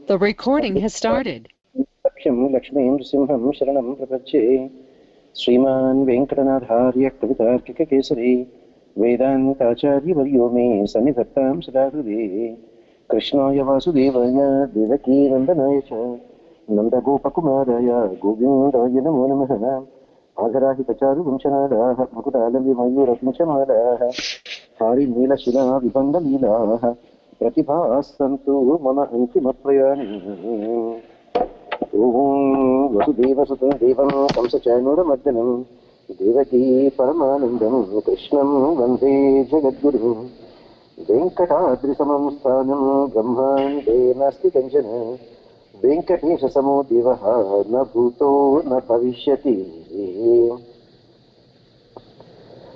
The recording has started. Lakshmīṃ Simham Sharanam Prapacche Sriman Venkatanathārya Kavitārkika Kesari Vedantacharya Varyo me Sannidattam Sadahrude Krishnaya Vasudevaya Devaki Nandanaya Cha Nanda Gopakumaraya Govindaya Namo Namaha Agarahi Charu Vamshanadaha Makutalambi Mayurakumchamadaha Hari Nila Shila Vibanda Leelaha Pratibhasantu Mama Antimaprayani Om Vasudeva Sutam Devam Kamsachanuramardhanam Devaki Paramanandam Krishnam Vande Jagadguru Venkatadri Samam Sthanam Brahmande Nasti Kanchana Venkatesha Samo Devaha Na Bhuto Na Bhavishyati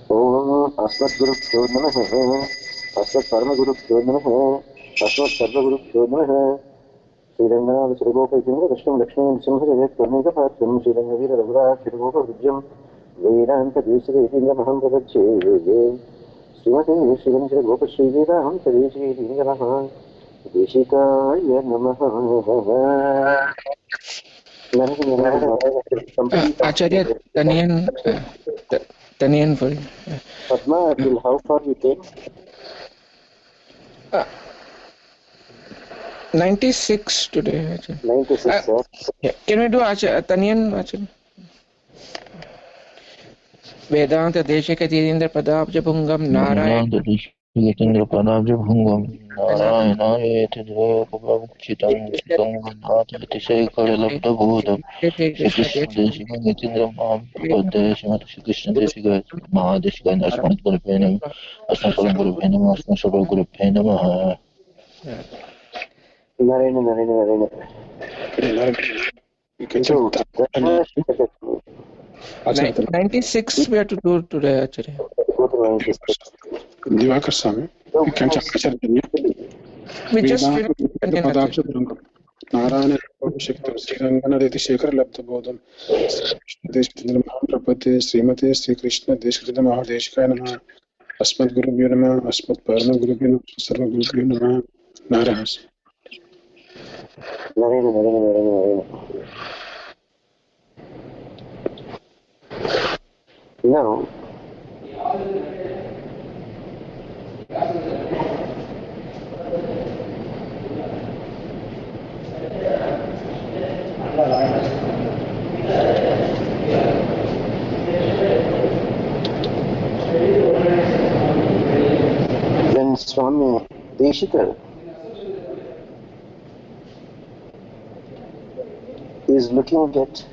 Om Asmat Gurubhyo Namaha Asmat Parama Gurubhyo Namaha Asmat Sarva Gurubhyo Namaha Sriman Narayana Krishna Lakshmīṃ Simhajagat Karnika Patham Sriman Veera Raghurat Shirgopa Vijjam Vedanta Desika Maham Prabhache Srimati Sriman Shirgopa Shri Vedam Tadeshika Namaha Desikaya Namaha. Acharya Taniyan for Padma, how far you came? 96 today. 96, sir. Yeah. Can we do Taniyan, Acharya? Vedanta Deshika Tirindra Padabja Bhungam Narayana Yetindra Padabja Bhungam Narayana Yetindra Pabhachitam Sangvanata Tishaikara Labda Bodham Krishna Desika Yetindra Maham Padeshima Krishna Desika Mahadeshika and Asmat Guru Penam Asmat Guru Penam Asmat Guru Penam Narayana. You can check 96 we have to do today, Acharya. Divakar Swamy. You can check We just Narayana Shiktam Srirangana Deti Shekhar Labdha Bodham Desika Mahaprapati Srimati Sri Krishna Desika Mahadeshika Namaha Asmat Gurubhyo Namaha Asmat Parama Gurubhyo Namaha Sarva Gurubhyo Namaha Narayana. Now, when Swamy Desika is looking at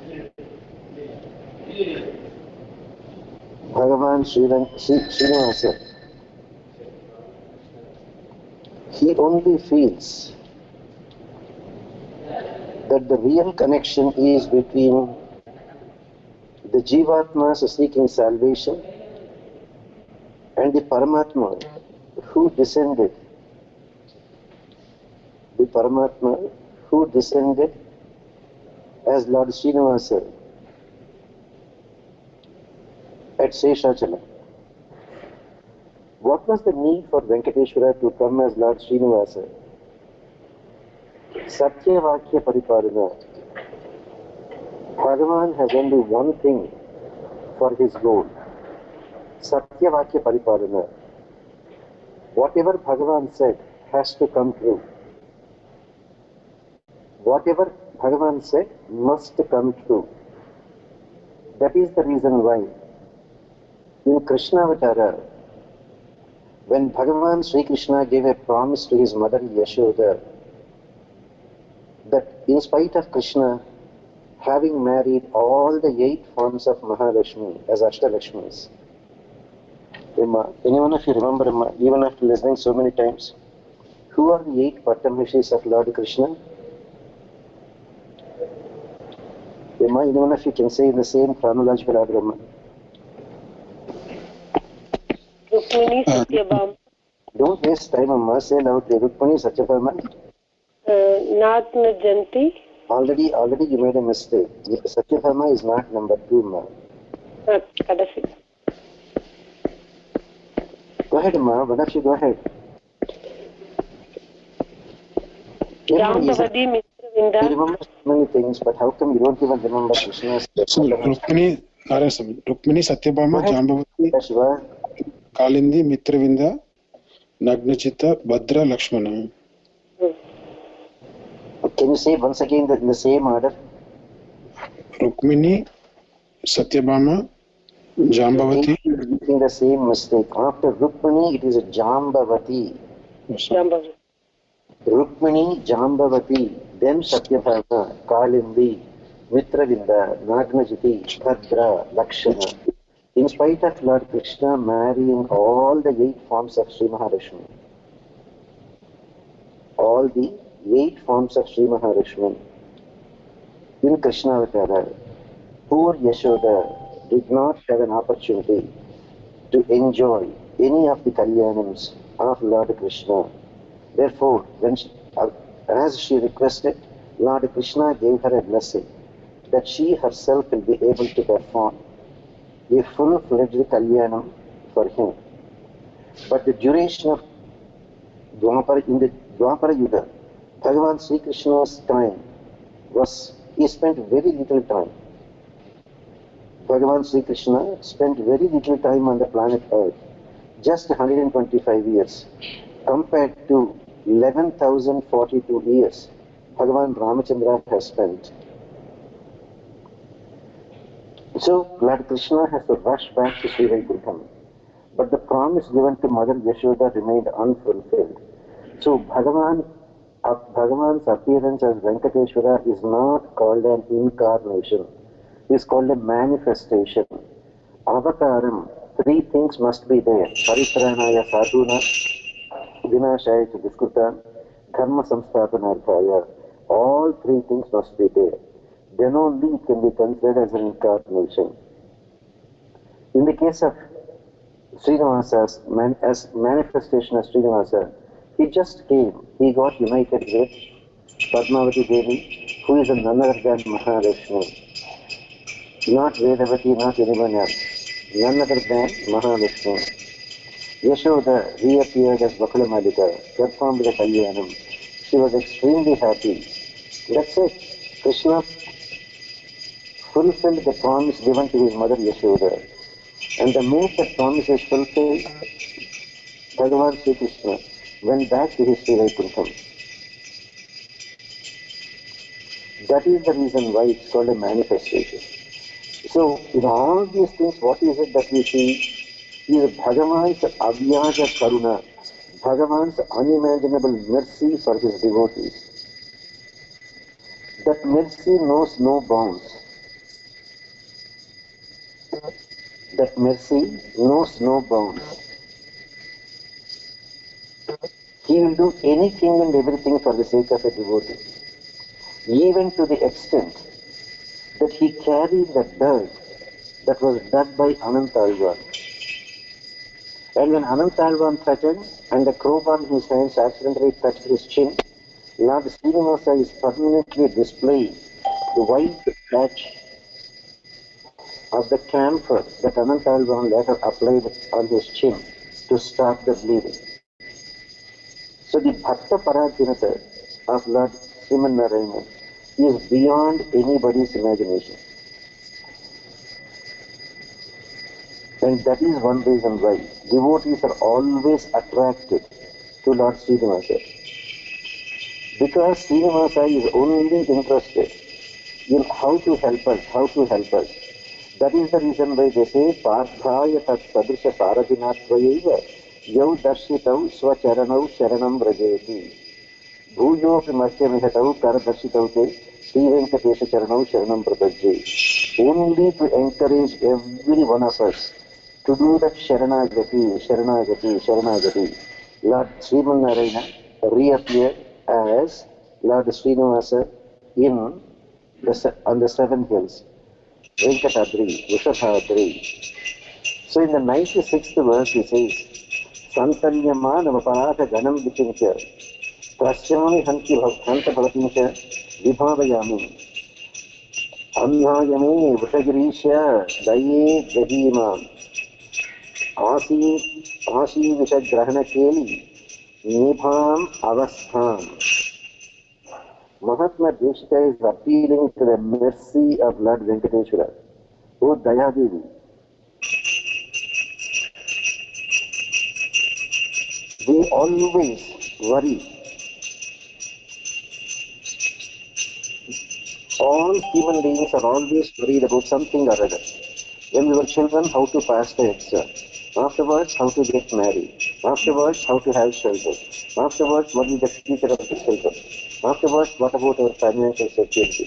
Bhagavan Srinivasa, he only feels that the real connection is between the Jivatmas seeking salvation and the Paramatma who descended. The Paramatma who descended as Lord Srinivasa at Seshachala. What was the need for Venkateshwara to come as Lord Srinivasa? Satya Vakya Pariparana. Bhagavan has only one thing for his goal. Satya Vakya Pariparana. Whatever Bhagavan said has to come true. Whatever Bhagavan said must come true. That is the reason why in Krishnavatara, when Bhagavan Sri Krishna gave a promise to his mother Yashoda that in spite of Krishna having married all the 8 forms of Mahalakshmi as Ashtalakshmis, anyone of you remember, even after listening so many times, who are the 8 Pattamrishis of Lord Krishna? Anyone of you can say in the same chronological order. Rukmini, Satyabhama. Don't waste time, Amma. Say loudly. Rukmini, Satyabhama. Not Janti. Already you made a mistake. Satyabhama is not number 2, ma. Go ahead, Ma. Banakshi, go ahead. Jambavati Mitravinda. You remember so many things, but how come you don't even remember Krishna's? So Rukmini, Narasami, Rukmini, Satyabhama, Jambavati, Shiva. Kalindi, Mitravinda, Nagnachita, Bhadra, Lakshmana. Can you say once again in the same order? Rukmini, Satyabhama, Jambavati. Making the same mistake. After Rukmini, it is a Jambavati. Jambavati. Rukmini, Jambavati, then Satyabhama, Kalindi, Mitravinda, Nagnajiti, Bhadra, Lakshana. In spite of Lord Krishna marrying all the 8 forms of Sri Maharishmi, all the 8 forms of Sri Maharishmi in Krishna Avatara, poor Yashoda did not have an opportunity to enjoy any of the Kalyanams of Lord Krishna. Therefore, when as she requested, Lord Krishna gave her a blessing that she herself will be able to perform a full-fledged Kalyanam for him. But the duration of in the Dwapara Yuga, Bhagavan Sri Krishna's time he spent very little time. Bhagavan Sri Krishna spent very little time on the planet Earth, just 125 years, compared to 11,042 years Bhagavan Ramachandra has spent. So Lord Krishna has to rush back to Sri Vaikuntham, but the promise given to Mother Yashoda remained unfulfilled. So Bhagavan's appearance as Venkateshwara is not called an incarnation, it is called a manifestation. Avataram, 3 things must be there. Paritranaya sadhuna, vinashaya cha diskuta, dharma samsthapanarthaya. All 3 things must be there. Then only it can be considered as an incarnation. In the case of Srinivasa's as manifestation of Srinivasa, he just came. He got united with Padmavati Devi, who is none other than Mahalakshmi. Not Vedavati, not anyone else. None other than Mahalakshmi. Yashoda reappeared as Bakula Malika, performed the Kalyanam. She was extremely happy. That's it. Krishna fulfilled the promise given to his mother Yashoda. And the minute that promise is fulfilled, Bhagavan Sri Krishna went back to his Sri Vaikuntham. That is the reason why it's called a manifestation. So, in all these things, what is it that we see? Is Bhagavan's avyaja karuna, Bhagavan's unimaginable mercy for his devotees. That mercy knows no bounds. That mercy knows no bounds. He will do anything and everything for the sake of a devotee, even to the extent that he carried the dirt that was dug by Anantalvan. And when Anantalvan threatened and the crowbar in his hands accidentally touched his chin, Lord Srinivasa is permanently displaying the white patch of the camphor that Anantalvan later applied on his chin to stop the bleeding. So the Bhakta Paradhinata of Lord Sriman Narayana is beyond anybody's imagination. And that is one reason why devotees are always attracted to Lord Srinivasa. Because Srinivasa is only interested in how to help us, That is the reason why they say, Parthaya tat sadrisha saradhinattvayaiva yau darshitau swacharanau sharanam vrajeti. Bhuyopi mahyamihatau karadarshitau te Sri Venkatesha charanau sharanam prabhajye. Only to encourage every one of us to do that Sharanagati. Lord Sriman Narayana reappeared as Lord Srinivasa on the 7 hills, Venkatadri, Vrishabhadri. So in the 96th verse he says, Santanyama namaparata ganam vichincha Prasyami hanta bhavatincha vibhavayami Annayame Vrishagirisha Daye Jahimam. Asi Vishagrahana Keli, Nibham Avastham. Mahatma Desika is appealing to the mercy of Lord Venkateshwara. O Daya Devi, we always worry. All human beings are always worried about something or other. When we were children, how to pass the exam. Afterwards, how to get married. Afterwards, how to have shelter. Afterwards, what is the future of the children. Afterwards, what about our financial security?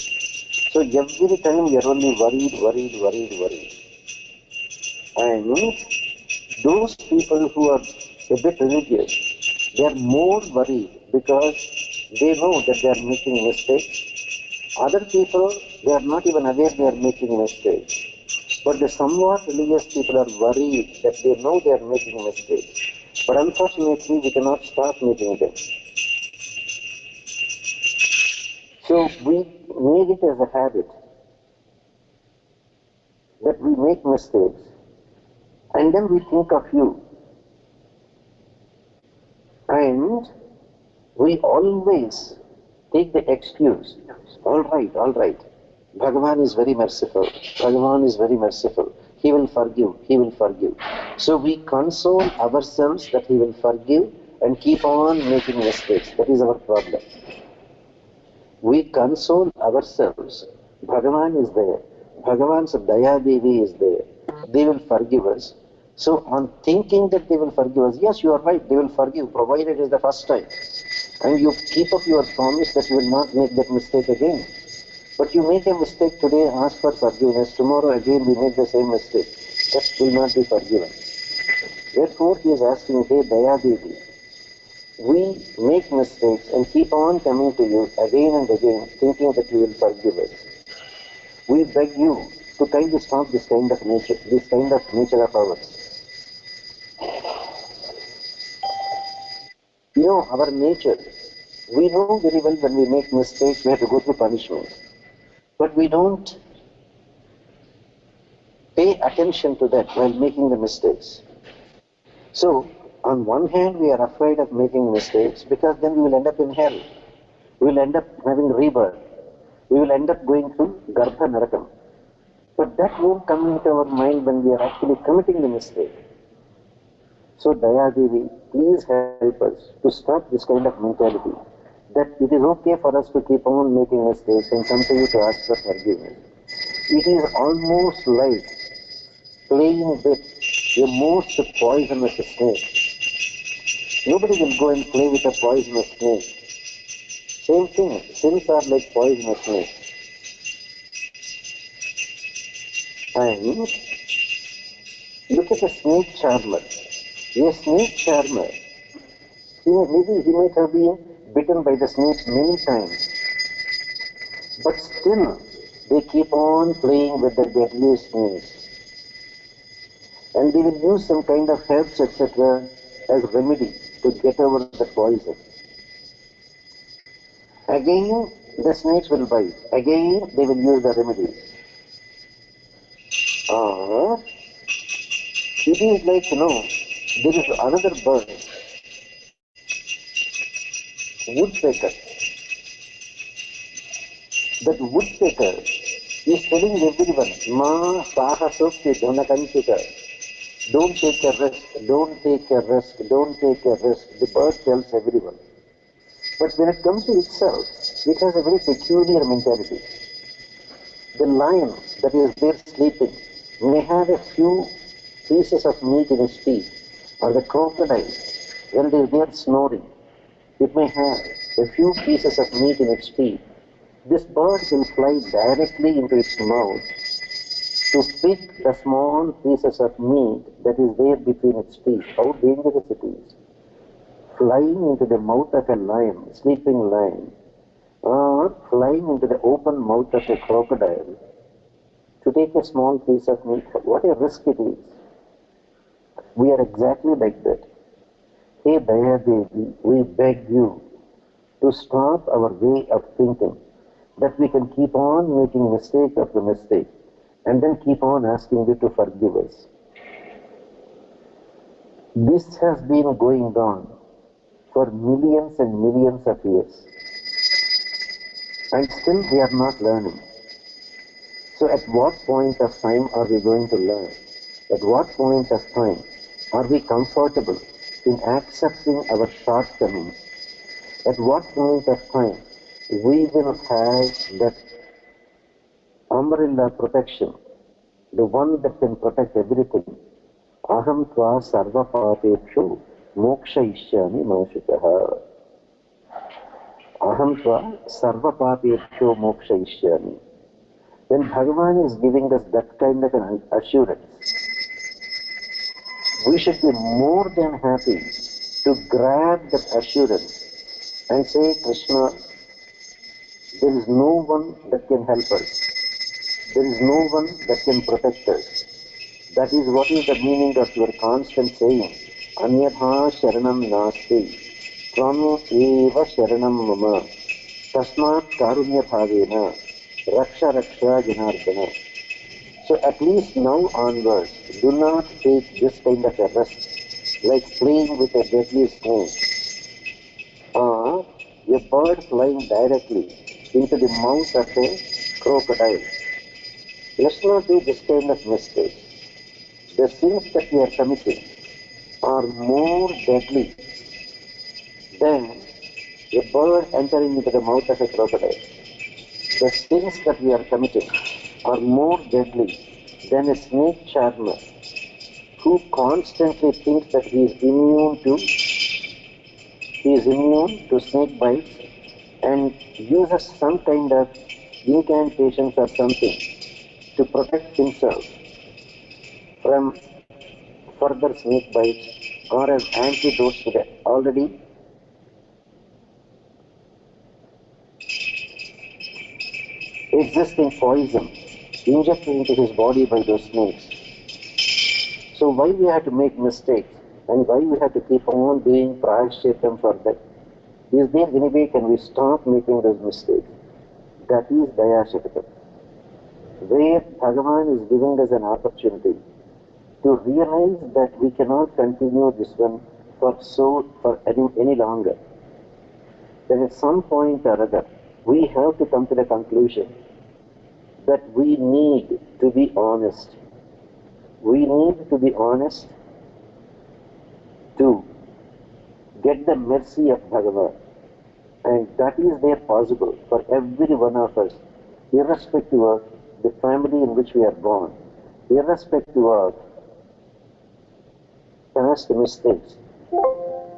So every time we are only worried. And those people who are a bit religious, they are more worried because they know that they are making mistakes. Other people, they are not even aware they are making mistakes. But the somewhat religious people are worried that they know they are making mistakes. But unfortunately, we cannot stop making them. So we made it as a habit that we make mistakes and then we think of you. And we always take the excuse, all right. Bhagavan is very merciful. He will forgive. So we console ourselves that he will forgive and keep on making mistakes. That is our problem. We console ourselves. Bhagavan is there. Bhagavan's Daya Devi is there. They will forgive us. So on thinking that they will forgive us, yes, you are right, they will forgive, provided it is the first time. And you keep up your promise that you will not make that mistake again. But you make a mistake today, ask for forgiveness. Tomorrow again we make the same mistake. That will not be forgiven. Therefore he is asking, hey Daya Devi, we make mistakes and keep on coming to you again and again, thinking that you will forgive us. We beg you to kindly stop this kind of nature of ours. You know, our nature, we know very well when we make mistakes, we have to go through punishment. But we don't pay attention to that while making the mistakes. So, on one hand, we are afraid of making mistakes because then we will end up in hell. We will end up having rebirth. We will end up going through Garbha Narakam. But that won't come into our mind when we are actually committing the mistake. So, Daya Devi, please help us to stop this kind of mentality. That it is okay for us to keep on making mistakes and come to you to ask for forgiveness. It is almost like playing with a most poisonous snake. Nobody will go and play with a poisonous snake. Same thing, sins are like poisonous snakes. And look at a snake charmer. A snake charmer, maybe he might have been bitten by the snake many times. But still, they keep on playing with the deadly snakes. And they will use some kind of herbs, etc. as remedy to get over the poison. Again, the snakes will bite. Again, they will use the remedy. It is like, there is another bird, woodpecker. That woodpecker is telling everyone, Ma saha sukti dhanakanchika. Don't take a risk, don't take a risk, don't take a risk. The bird tells everyone. But when it comes to itself, it has a very peculiar mentality. The lion that is there sleeping may have a few pieces of meat in its teeth, or the crocodile, when it is there snoring, it may have a few pieces of meat in its teeth. This bird will fly directly into its mouth to pick the small pieces of meat that is there between its teeth. How dangerous it is. Flying into the mouth of a lion, sleeping lion, or flying into the open mouth of a crocodile to take a small piece of meat. What a risk it is. We are exactly like that. Hey Daya Devi, we beg you to stop our way of thinking that we can keep on making mistake after mistake and then keep on asking you to forgive us. This has been going on for millions and millions of years. And still we are not learning. So at what point of time are we going to learn? At what point of time are we comfortable in accepting our shortcomings? At what point of time we will have that umbrella protection, the one that can protect everything? Aham tva sarva papeshu mokshayishyami manshitaha. Aham tva sarva papeshu mokshayishyami. When Bhagavan is giving us that kind of an assurance, we should be more than happy to grab that assurance and say, Krishna, there is no one that can help us. There is no one that can protect us. That is what is the meaning of your constant saying, Anyatha sharanam nasti, tvam eva sharanam mama, tasmat karunya bhavena, raksha raksha janardana. So at least now onwards, do not take this kind of a rest, like playing with a deadly snake, or a bird flying directly into the mouth of a crocodile. Let's not do this kind of mistake. The sins that we are committing are more deadly than a bird entering into the mouth of a crocodile. The sins that we are committing are more deadly than a snake charmer who constantly thinks that he is immune to snake bites and uses some kind of incantations or something to protect himself from further snake bites or as antidote to the already existing poison injected into his body by those snakes. So why we have to make mistakes and why we have to keep on doing prayashchitam for that? Is there any way can we stop making those mistakes? That is Daya Shatakam, where Bhagavan is giving us an opportunity to realize that we cannot continue this one for any longer. Then at some point or other, we have to come to the conclusion that we need to be honest. We need to be honest to get the mercy of Bhagavan. And that is there possible for every one of us, irrespective of the family in which we are born, irrespective of past mistakes,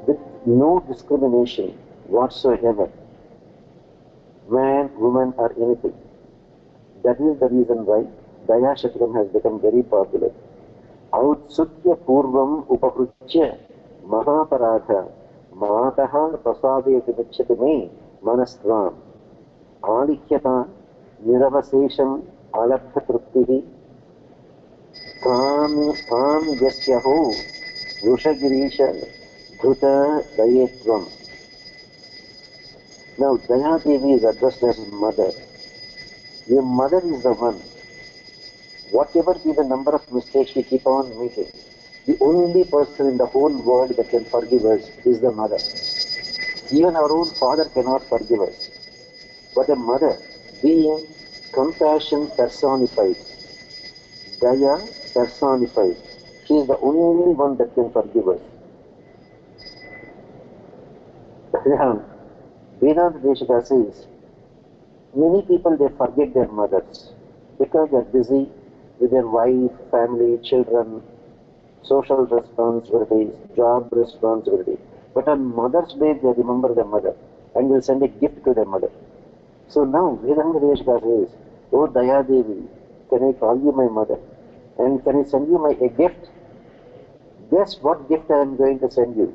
with no discrimination whatsoever, man, woman or anything. That is the reason why Daya Shatakam has become very popular. Autsutya purvam upapruchya mahaparadha mataha prasadeti vichyati me manastvam alikhyata niravasesham alabdha truptihi tam yasyaho vrushagiriisha dhruta dayetvam. Now Daya Devi is addressed as mother. Your mother is the one. Whatever be the number of mistakes we keep on making, the only person in the whole world that can forgive us is the mother. Even our own father cannot forgive us. But a mother, being compassion personified, Daya personified, she is the only one that can forgive us. Desika says, many people, they forget their mothers because they are busy with their wife, family, children, social responsibilities, job responsibilities. But on Mother's Day, they remember their mother and will send a gift to their mother. So now, Desika says, oh Daya Devi, can I call you my mother? And can I send you a gift? Guess what gift I am going to send you?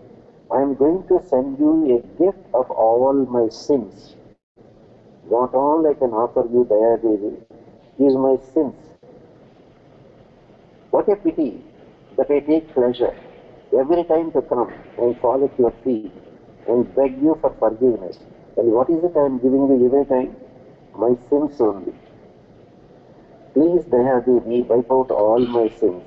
I am going to send you a gift of all my sins. What all I can offer you, Daya Devi, is my sins. What a pity that I take pleasure every time to come and fall at your feet and beg you for forgiveness. And what is it I am giving you every time? My sins only. Please, Daya Devi, wipe out all my sins.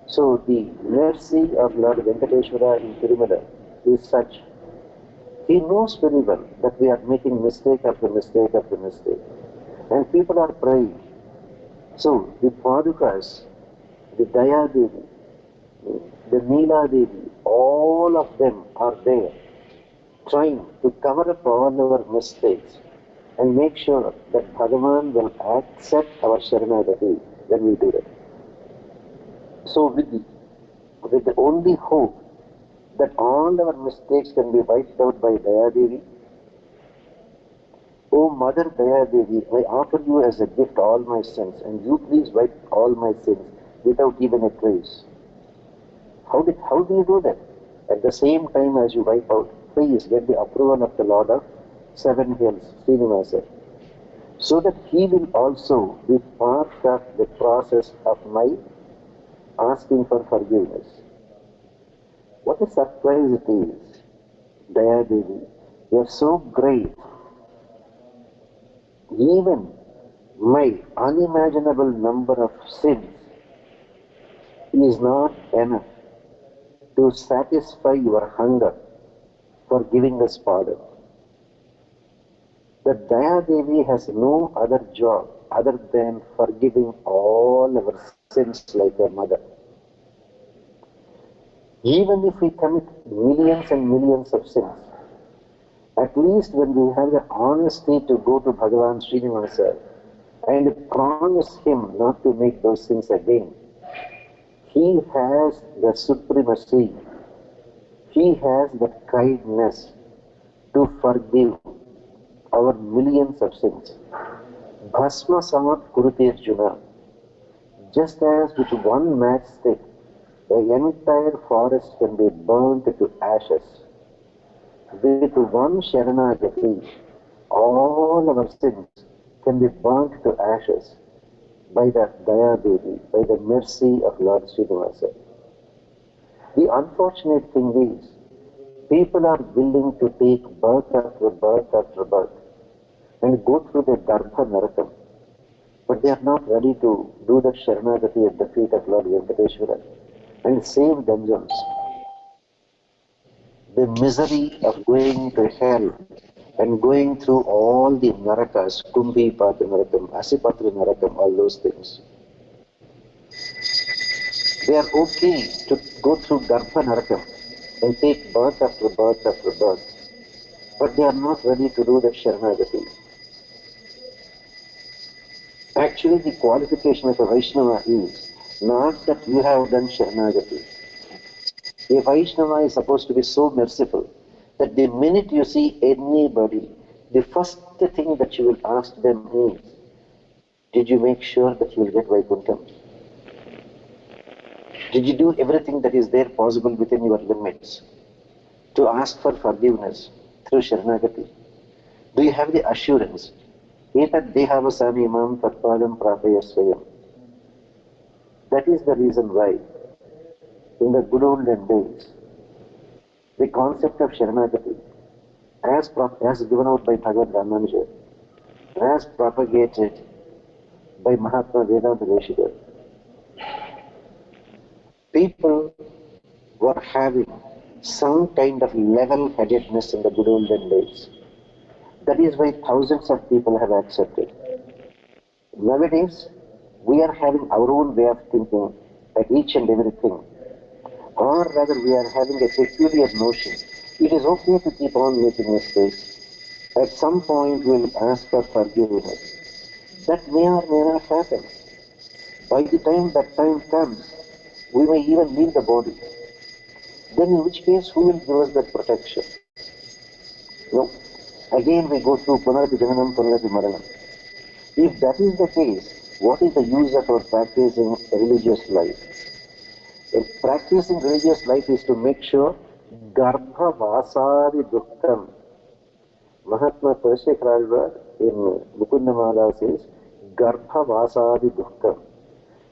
So the mercy of Lord Venkateshwara in Tirumala is such. He knows very well that we are making mistake after mistake after mistake. And people are praying. So the Padukas, the Daya Devi, the Neela Devi, all of them are there trying to cover up all our mistakes and make sure that Bhagavan will accept our Sharanagati when we do that. So with the only hope that all our mistakes can be wiped out by Daya Devi, O Mother Daya Devi, I offer you as a gift all my sins, and you please wipe all my sins without even a trace. How do you do that? At the same time as you wipe out, please get the approval of the Lord of Seven Hills, Srinivasa, so that he will also be part of the process of my asking for forgiveness. What a surprise it is, Daya Devi. You are so great. Even my unimaginable number of sins is not enough to satisfy your hunger for giving us pardon. The Daya Devi has no other job other than forgiving all our sins like a mother. Even if we commit millions and millions of sins, at least when we have the honesty to go to Bhagavan Srinivasa and promise him not to make those sins again, he has the supremacy, he has the kindness to forgive our millions of sins. Bhasma samat kurute Arjuna. Just as with one matchstick, the entire forest can be burnt to ashes. With one Sharanagati, all our sins can be burnt to ashes by the Daya Devi, by the mercy of Lord Srinivasa. The unfortunate thing is, people are willing to take birth after birth after birth and go through the Garbha Narakam, but they are not ready to do the Sharanagati at the feet of Lord Venkateshwara and save themselves. The misery of going to hell and going through all the narakas, Kumbhi Patra Narakam, Asipatra Narakam, all those things. They are okay to go through Garbha Narakam and take birth after birth after birth, but they are not ready to do the Sharanagati. Actually, the qualification of a Vaishnava is not that you have done Sharanagati. A Vaishnava is supposed to be so merciful that the minute you see anybody, the first thing that you will ask them is, did you make sure that you will get Vaikuntham? Did you do everything that is there possible within your limits to ask for forgiveness through Sharanagati? Do you have the assurance? Etat dehavasami imam tatpadam prapaya swayam. That is the reason why, in the good olden days, the concept of Sharanagati, as given out by Bhagavad Ramanuja, as propagated by Mahatma Vedanta Desika, people were having some kind of level-headedness in the good olden days. That is why thousands of people have accepted. Nowadays, we are having our own way of thinking at each and everything. Or rather, we are having a peculiar notion. It is okay to keep on making mistakes. At some point, we will ask for forgiveness. That may or may not happen. By the time that time comes, we may even leave the body. Then in which case, who will give us that protection? No. Again we go through Punarati Jananam, Punarati Maranam. If that is the case, what is the use of our practicing religious life? Practicing religious life is to make sure Garbha Vasari Dukkam. Mahatma Parashekharalva in Mukundamala says, Garbha Vasari Dukkam.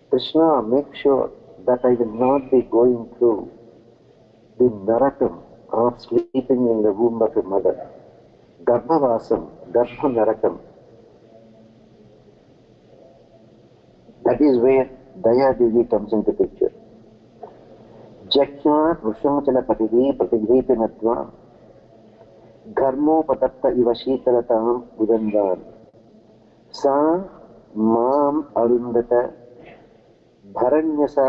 Krishna, make sure that I will not be going through the narakam of sleeping in the womb of a mother. Garbhavasam, Garbha Narakam. That is where Daya Devi comes into picture. जख्या वृषमचलपतिः प्रतिगृहीतनत्वा घर्मोपतप्त इव शीतलताम् उदन्दान् सा माम् अरुन्धत भरण्यसा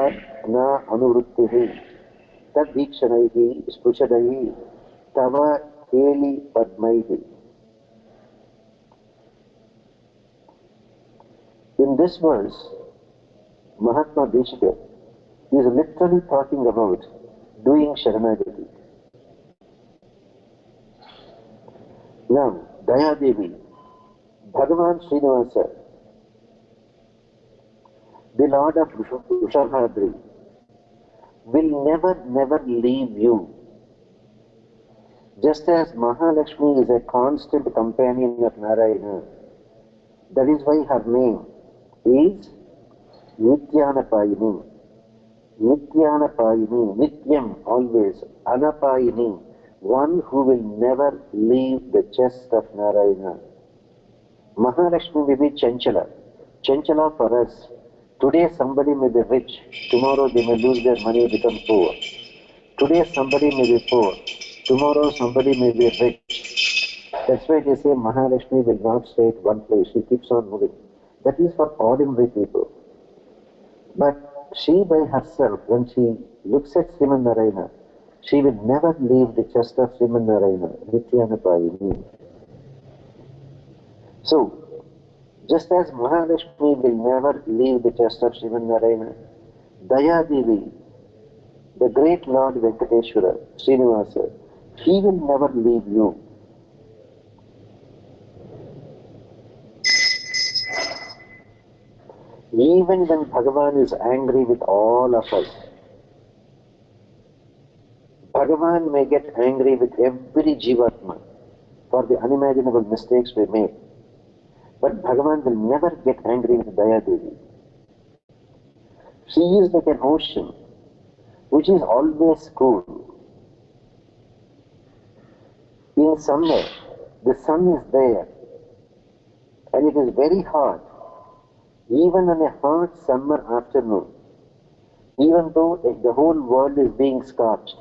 न अनुवृत्तिः तद्वीक्षणैः स्पृशदैः तव केलिपद्मैः. In this verse, Mahatma Desika is literally talking about doing Sharanagati. Now, Daya Devi, Bhagavan Srinivasa, the Lord of Vrishabhadri, will never leave you. Just as Mahalakshmi is a constant companion of Narayana, that is why her name is Nityanapayini. Nityanapayini, Nityam, always, Anapayini, one who will never leave the chest of Narayana. Mahalakshmi may be Chanchala. Chanchala for us. Today somebody may be rich, tomorrow they may lose their money and become poor. Today somebody may be poor, tomorrow somebody may be rich. That's why they say Mahalakshmi will not stay at one place, she keeps on moving. That is for ordinary people. But she by herself, when she looks at Sriman Narayana, she will never leave the chest of Sriman Narayana, Nityanapayini. So, just as Mahalakshmi will never leave the chest of Sriman Narayana, Daya Devi, the great Lord Venkateshwara, Srinivasa, he will never leave you. Even when Bhagavan is angry with all of us, Bhagavan may get angry with every Jivatma for the unimaginable mistakes we make. But Bhagavan will never get angry with Daya Devi. She is like an ocean which is always cool. In summer, the sun is there and it is very hot. Even on a hot summer afternoon, even though the whole world is being scorched,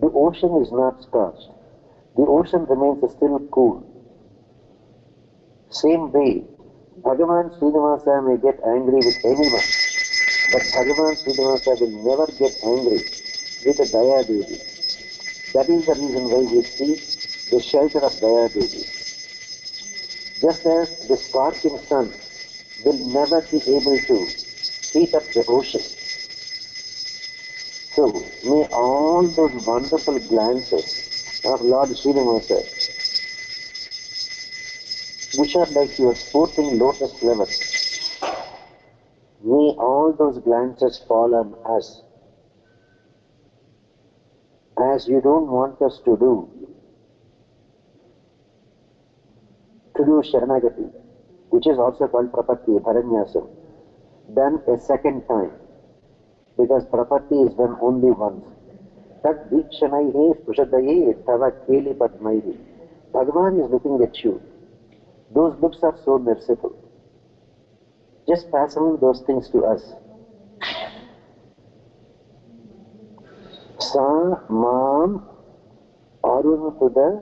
the ocean is not scorched. The ocean remains still cool. Same way, Bhagavan Srinivasa may get angry with anyone, but Bhagavan Srinivasa will never get angry with a Daya Devi. That is the reason why we see the shelter of Daya Devi. Just as the scorching sun will never be able to heat up the ocean. So, may all those wonderful glances of Lord Srinivasa, which are like your sporting lotus flowers, may all those glances fall on us, as you don't want us to do Sharanagati, which is also called Prapatti, Bharanyasam, done a second time, because Prapatti is done only once. Tad Vikshanaihe Sprushadaye Tava Keli Padmaihi. Bhagavan is looking at you. Those looks are so merciful. Just pass on those things to us. Sa Mam Aruntuda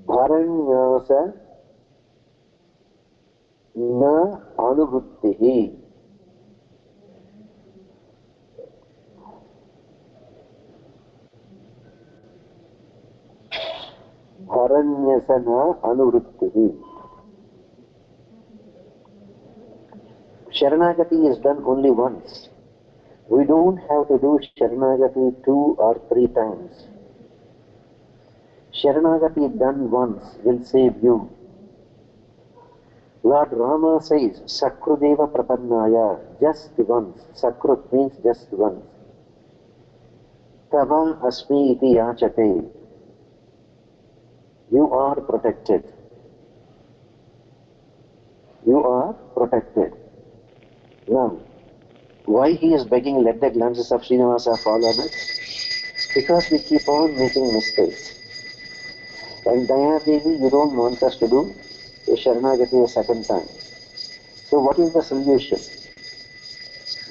Bharanyasa Na Anuvuttihi. Bharanyasa Na Anuvuttihi. Sharanagati is done only once. We don't have to do Sharanagati 2 or 3 times. Sharanagati done once will save you. Lord Rama says, Sakrudeva Prapannaya, just once. Sakrut means just once. Tava Asmi iti yachate. You are protected. You are protected. Now, why he is begging, let the glances of Srinivasa fall on us? Because we keep on making mistakes. And Daya Devi, you don't want us to do a Sharanagati a second time. So what is the solution?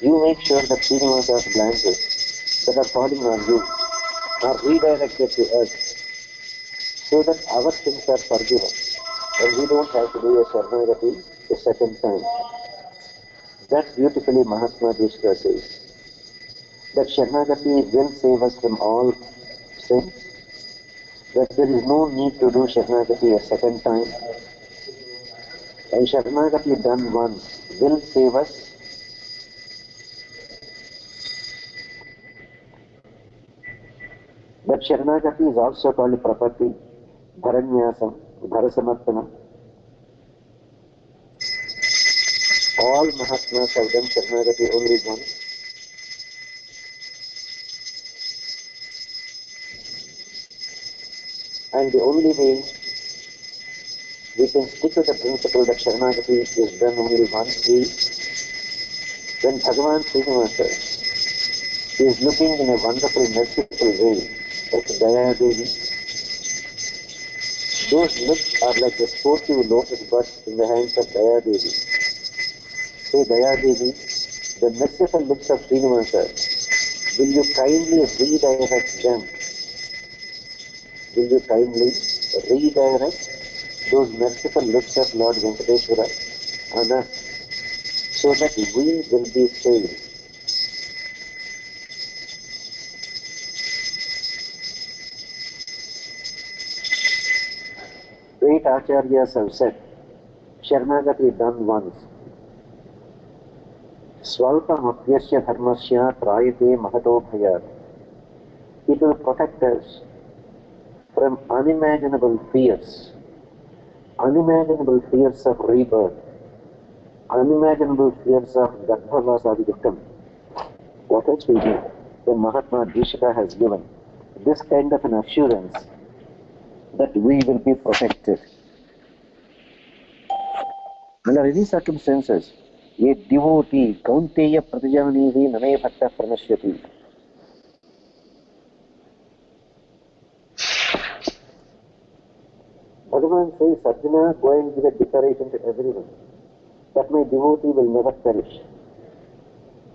You make sure that Srinivasa's glances that are falling on you are redirected to us so that our sins are forgiven and we don't have to do a Sharanagati a second time. That beautifully Mahatma Desika says that Sharanagati will save us from all sins, that there is no need to do Sharanagati a second time, and Sharanagati done once will save us. But Sharanagati is also called Prapatti, Bharanyasam, Bharasamartana. All Mahatmas have done Sharanagati only once. And the only way we can stick to the principle that Sharanagati is done only once is when Bhagavan Srinivasa is looking in a wonderful, merciful way at Daya Devi. Those looks are like the sportive lotus buds in the hands of Daya Devi. Say, Daya Devi, the merciful looks of Srinivasa, will you kindly redirect them? Will you kindly redirect those merciful looks of Lord Venkateshwara on us so that we will be saved? Great Acharyas have said, Sharanagati done once. Swalpam apyasya dharmasya trayate mahato bhayat. It will protect us from unimaginable fears of rebirth, unimaginable fears of Garbhavasadivikam. What else we do when Mahatma Desika has given this kind of an assurance that we will be protected. Under any circumstances, a devotee, Kaunteya Pratijanivi Name Bhatta Pranashyati. Bhagavan says, Arjuna, go and give a declaration to everyone that my devotee will never perish.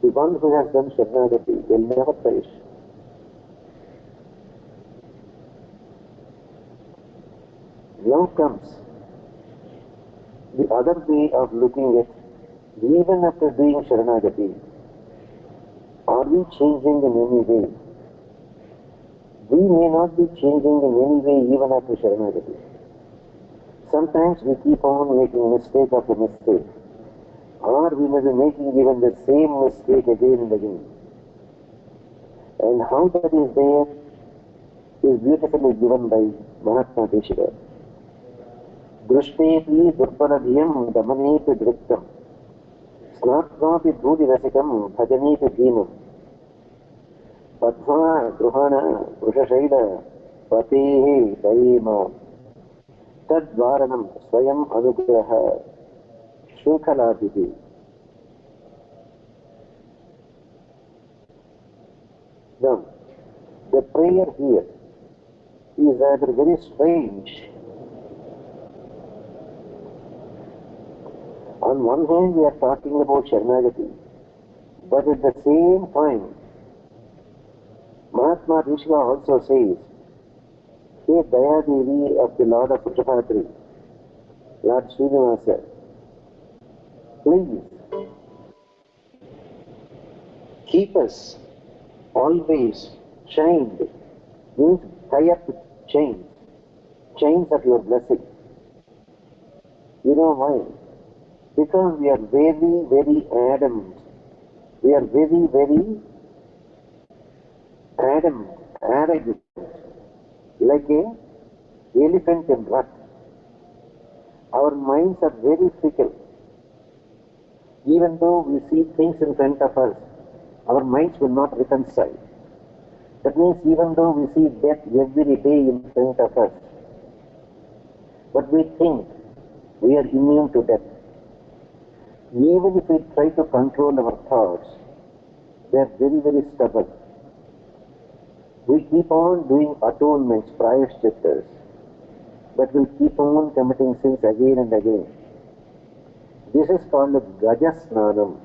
The one who has done Sharanagati will never perish. Now comes the other way of looking at, even after doing Sharanagati, are we changing in any way? We may not be changing in any way even after Sharanagati. Sometimes we keep on making mistake after mistake, or we may be making even the same mistake again and again. And how that is there is beautifully given by Mahatma Desika. Drushtepi durparadhyam damanepi driktam snatvapi dhudirasikam bhajanepi dhinam padva gruhana vrushashaila patehe daima tadvaranam swayam anugraha shrinkhalabhiti. Now, the prayer here is rather very strange. On one hand, we are talking about Sharanagati, but at the same time, Mahatma Desika also says, Hey Daya Devi of the Lord of Puttapadri, Lord Srinivasa, please keep us always chained, means tie up with chains of your blessing. You know why? Because we are very, very adamant. We are very, very adamant, arrogant, like a elephant in rut. Our minds are very fickle. Even though we see things in front of us, our minds will not reconcile. That means even though we see death every day in front of us, but we think we are immune to death. Even if we try to control our thoughts, they are very, very stubborn. We keep on doing atonements, prayashchittas, but we keep on committing sins again and again. This is called Gajasnanam.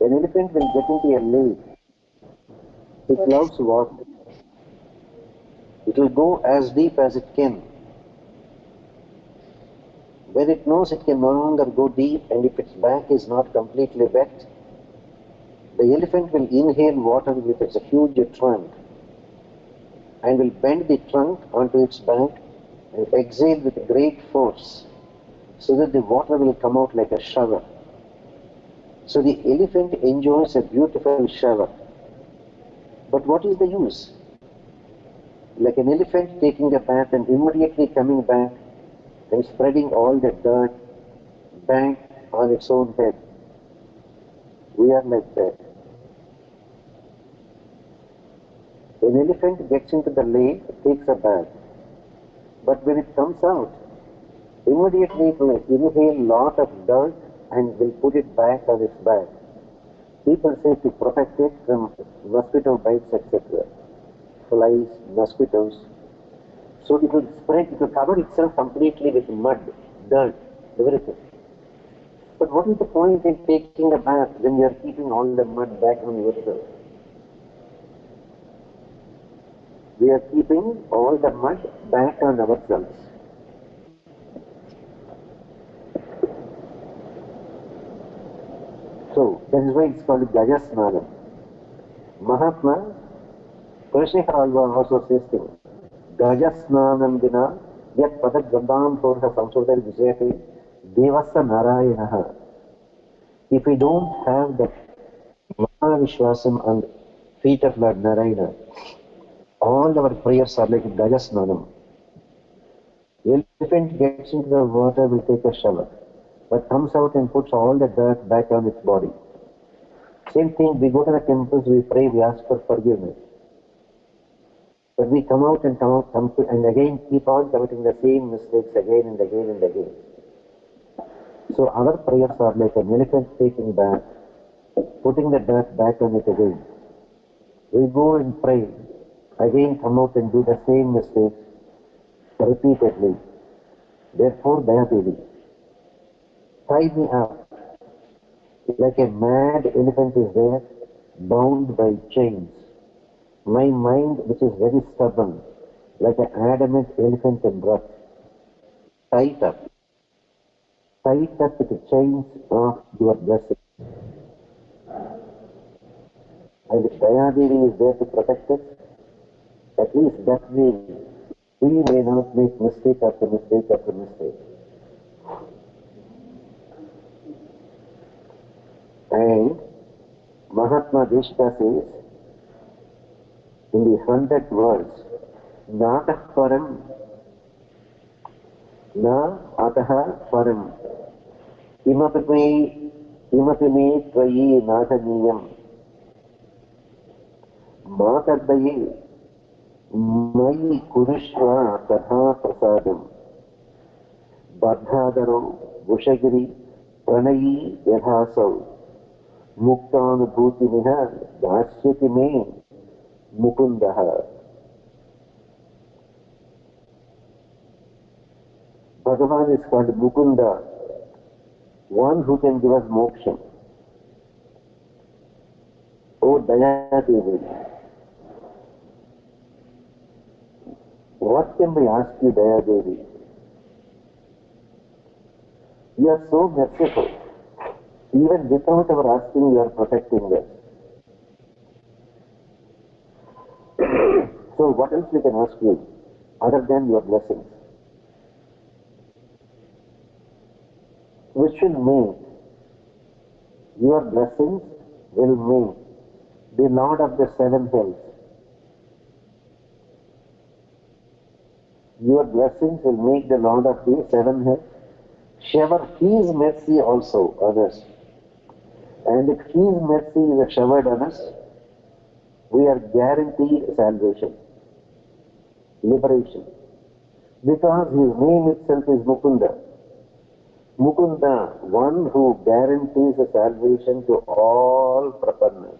An elephant will get into a lake. It loves water. It will go as deep as it can. When it knows it can no longer go deep, and if its back is not completely wet, the elephant will inhale water with its huge trunk and will bend the trunk onto its back and exhale with great force so that the water will come out like a shower. So the elephant enjoys a beautiful shower. But what is the use? Like an elephant taking a bath and immediately coming back and spreading all the dirt back on its own head. We are like that. An elephant gets into the lake, takes a bath, but when it comes out, immediately it will inhale a lot of dirt and will put it back on its back. People say to protect it from mosquito bites, etc. Flies, mosquitoes. So it will spread, it will cover itself completely with mud, dirt, everything. But what is the point in taking a bath when you are keeping all the mud back on yourself? We are keeping all the mud back on ourselves. So, that is why it's called Daya Snanam. Mahatma, Krishna also says things. Daya Snanam Dina, Yat Padak Gandam Purha Samsudar Vijayate, Devasa Narayana. If we don't have the Mahavishwasam on the feet of Lord Narayana, all our prayers are like Daya Snanam. The elephant gets into the water, will take a shower, but comes out and puts all the dirt back on its body. Same thing, we go to the temples, we pray, we ask for forgiveness. But we come out and and again keep on committing the same mistakes again and again and again. So our prayers are like an elephant taking bath, putting the dirt back on it again. We go and pray, again come out and do the same mistakes repeatedly. Therefore, Daya Devi, tie me up. Like a mad elephant is there, bound by chains. My mind, which is very stubborn, like an adamant elephant in rut, tied up with the chains of your blessing. And if Daya Devi is there to protect us, at least that way we may not make mistake after mistake after mistake. And Mahatma Desika says, in the 100th verse, Natah Param, Na Ataha Param, Imapime Tvayi Nathaniyam, Matardaye, Mai Kurishva Tatha Prasadam, Bardhadaro, Vushagiri, Pranayi Yadhasau, Muktanubhutimiha Dasyati me Mukundaha. Bhagavan is called Mukunda, one who can give us moksha. Oh Daya Devi, what can we ask you, Daya Devi? You are so merciful. Even without our asking, you are protecting us. So what else we can ask you other than your blessings? Which will make your blessings will make the Lord of the seven hells. Your blessings will make the Lord of the seven hells shower His mercy also on us. And if His mercy is showered on us, we are guaranteed salvation, liberation. Because His name itself is Mukunda. Mukunda, one who guarantees a salvation to all prapannas.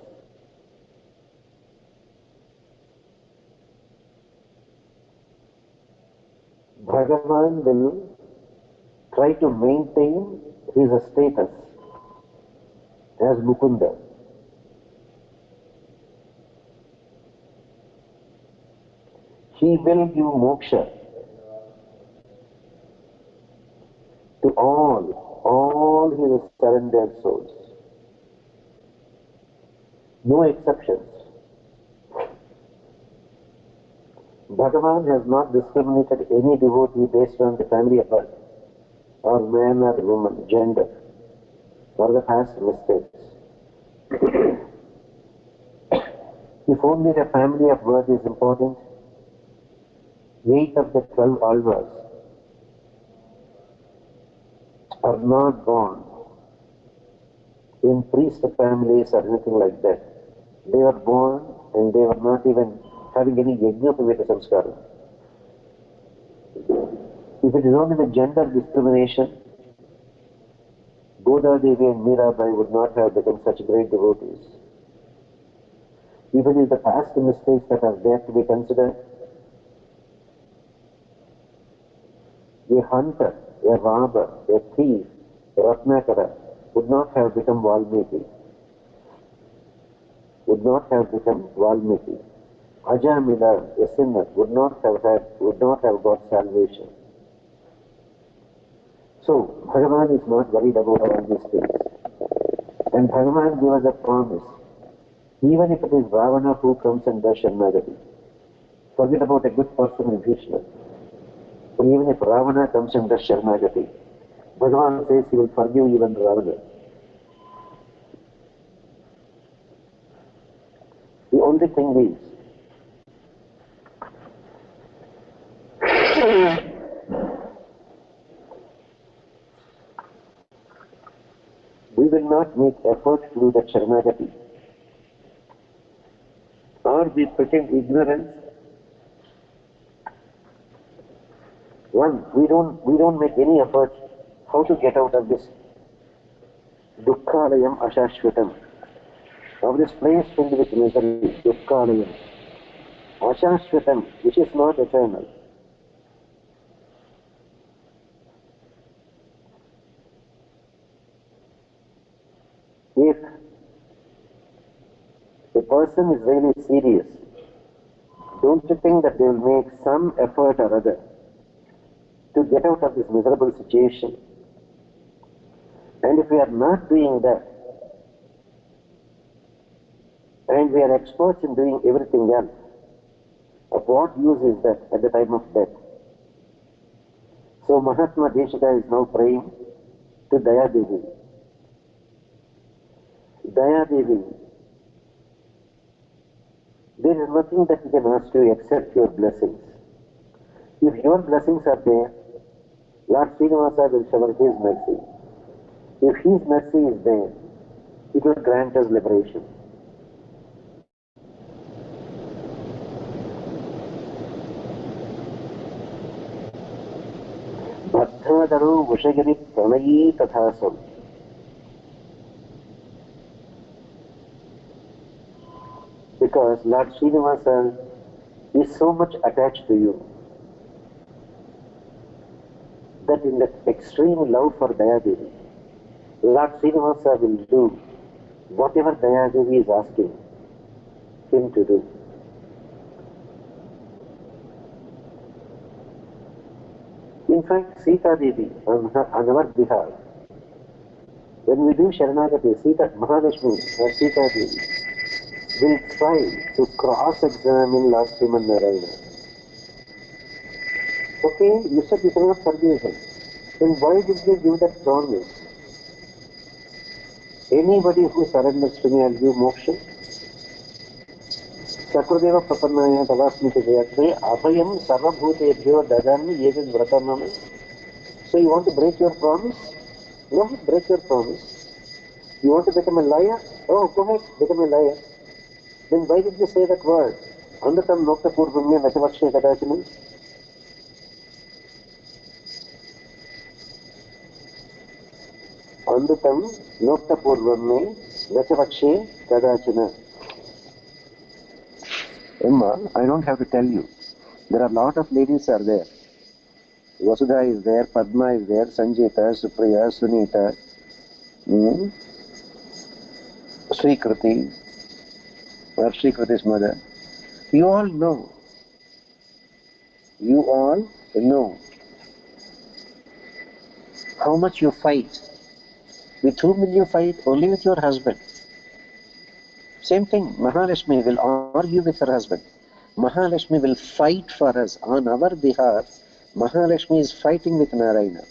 Bhagavan will try to maintain his status as Mukunda. He will give moksha to all his surrendered souls. No exceptions. Bhagavan has not discriminated any devotee based on the family of birth, or man or woman, gender, or the past mistakes. If only the family of birth is important, 8 of the 12 alvas are not born in priest families or anything like that. They were born and they were not even having any yajna-pavita samskara. If it is only the gender discrimination, Goda Devi and Mirabai would not have become such great devotees. Even if the past mistakes that are there to be considered, a hunter, a robber, a thief, a Ratnakara would not have become Valmiki. Would not have become Valmiki. Ajamila, a sinner, would not have got salvation. So, Bhagavan is not worried about all these things. And Bhagavan gave us a promise. Even if it is Ravana who comes and does Sharanagati, forget about a good person in Krishna. But even if Ravana comes and does Sharanagati, Bhagavan says he will forgive even Ravana. The only thing is, we will not make effort to do the Sharanagati. Or we pretend ignorance. One, we don't make any effort how to get out of this Dukkhalayam Ashashvatam, of this place filled with misery, Dukkhalayam. Ashashvatam, which is not eternal. If a person is really serious, don't you think that they will make some effort or other to get out of this miserable situation? And if we are not doing that, and we are experts in doing everything else, of what use is that at the time of death? So Mahatma Desika is now praying to Daya Devi. Daya Devi, there is nothing that we can ask you except your blessings. If your blessings are there, Lord Srinivasa will shower His mercy. If His mercy is there, it will grant us liberation. Bhaddhadaro Vushagiri Pranayi Tathasam. Because Lord Srinivasa is so much attached to you that in that extreme love for Daya Devi, Lord Srinivasa will do whatever Daya Devi is asking him to do. In fact, Sita Devi, on our behalf, when we do Sharanagati, Mahalakshmi or Sita Devi will try to cross-examine Lord Sriman Narayana. Okay, you said you cannot forgive him. Then why did you give that promise? Anybody who surrenders to me, I'll give moksha. Sakurdeva Prapannaya Talasmiti Jayatre Abhayam Sarvabhutebhyo Dadami Yedid Vratanam. So you want to break your promise? Go ahead, break your promise. You want to become a liar? Oh, go ahead, become a liar. Then why did you say that word? Andatam Nokta Purvamya Vachavakshe Kadachanam. Andatam Nokta Purvamya Vachavakshe Kadachana. Emma, I don't have to tell you. There are a lot of ladies are there. Vasudha is there, Padma is there, Sanjita, Supriya, Sunita, Srikriti, or Srikriti's mother. You all know You all know how much you fight. With whom will you fight? Only with your husband. Same thing, Mahalakshmi will argue with her husband. Mahalakshmi will fight for us on our behalf. Mahalakshmi is fighting with Narayana.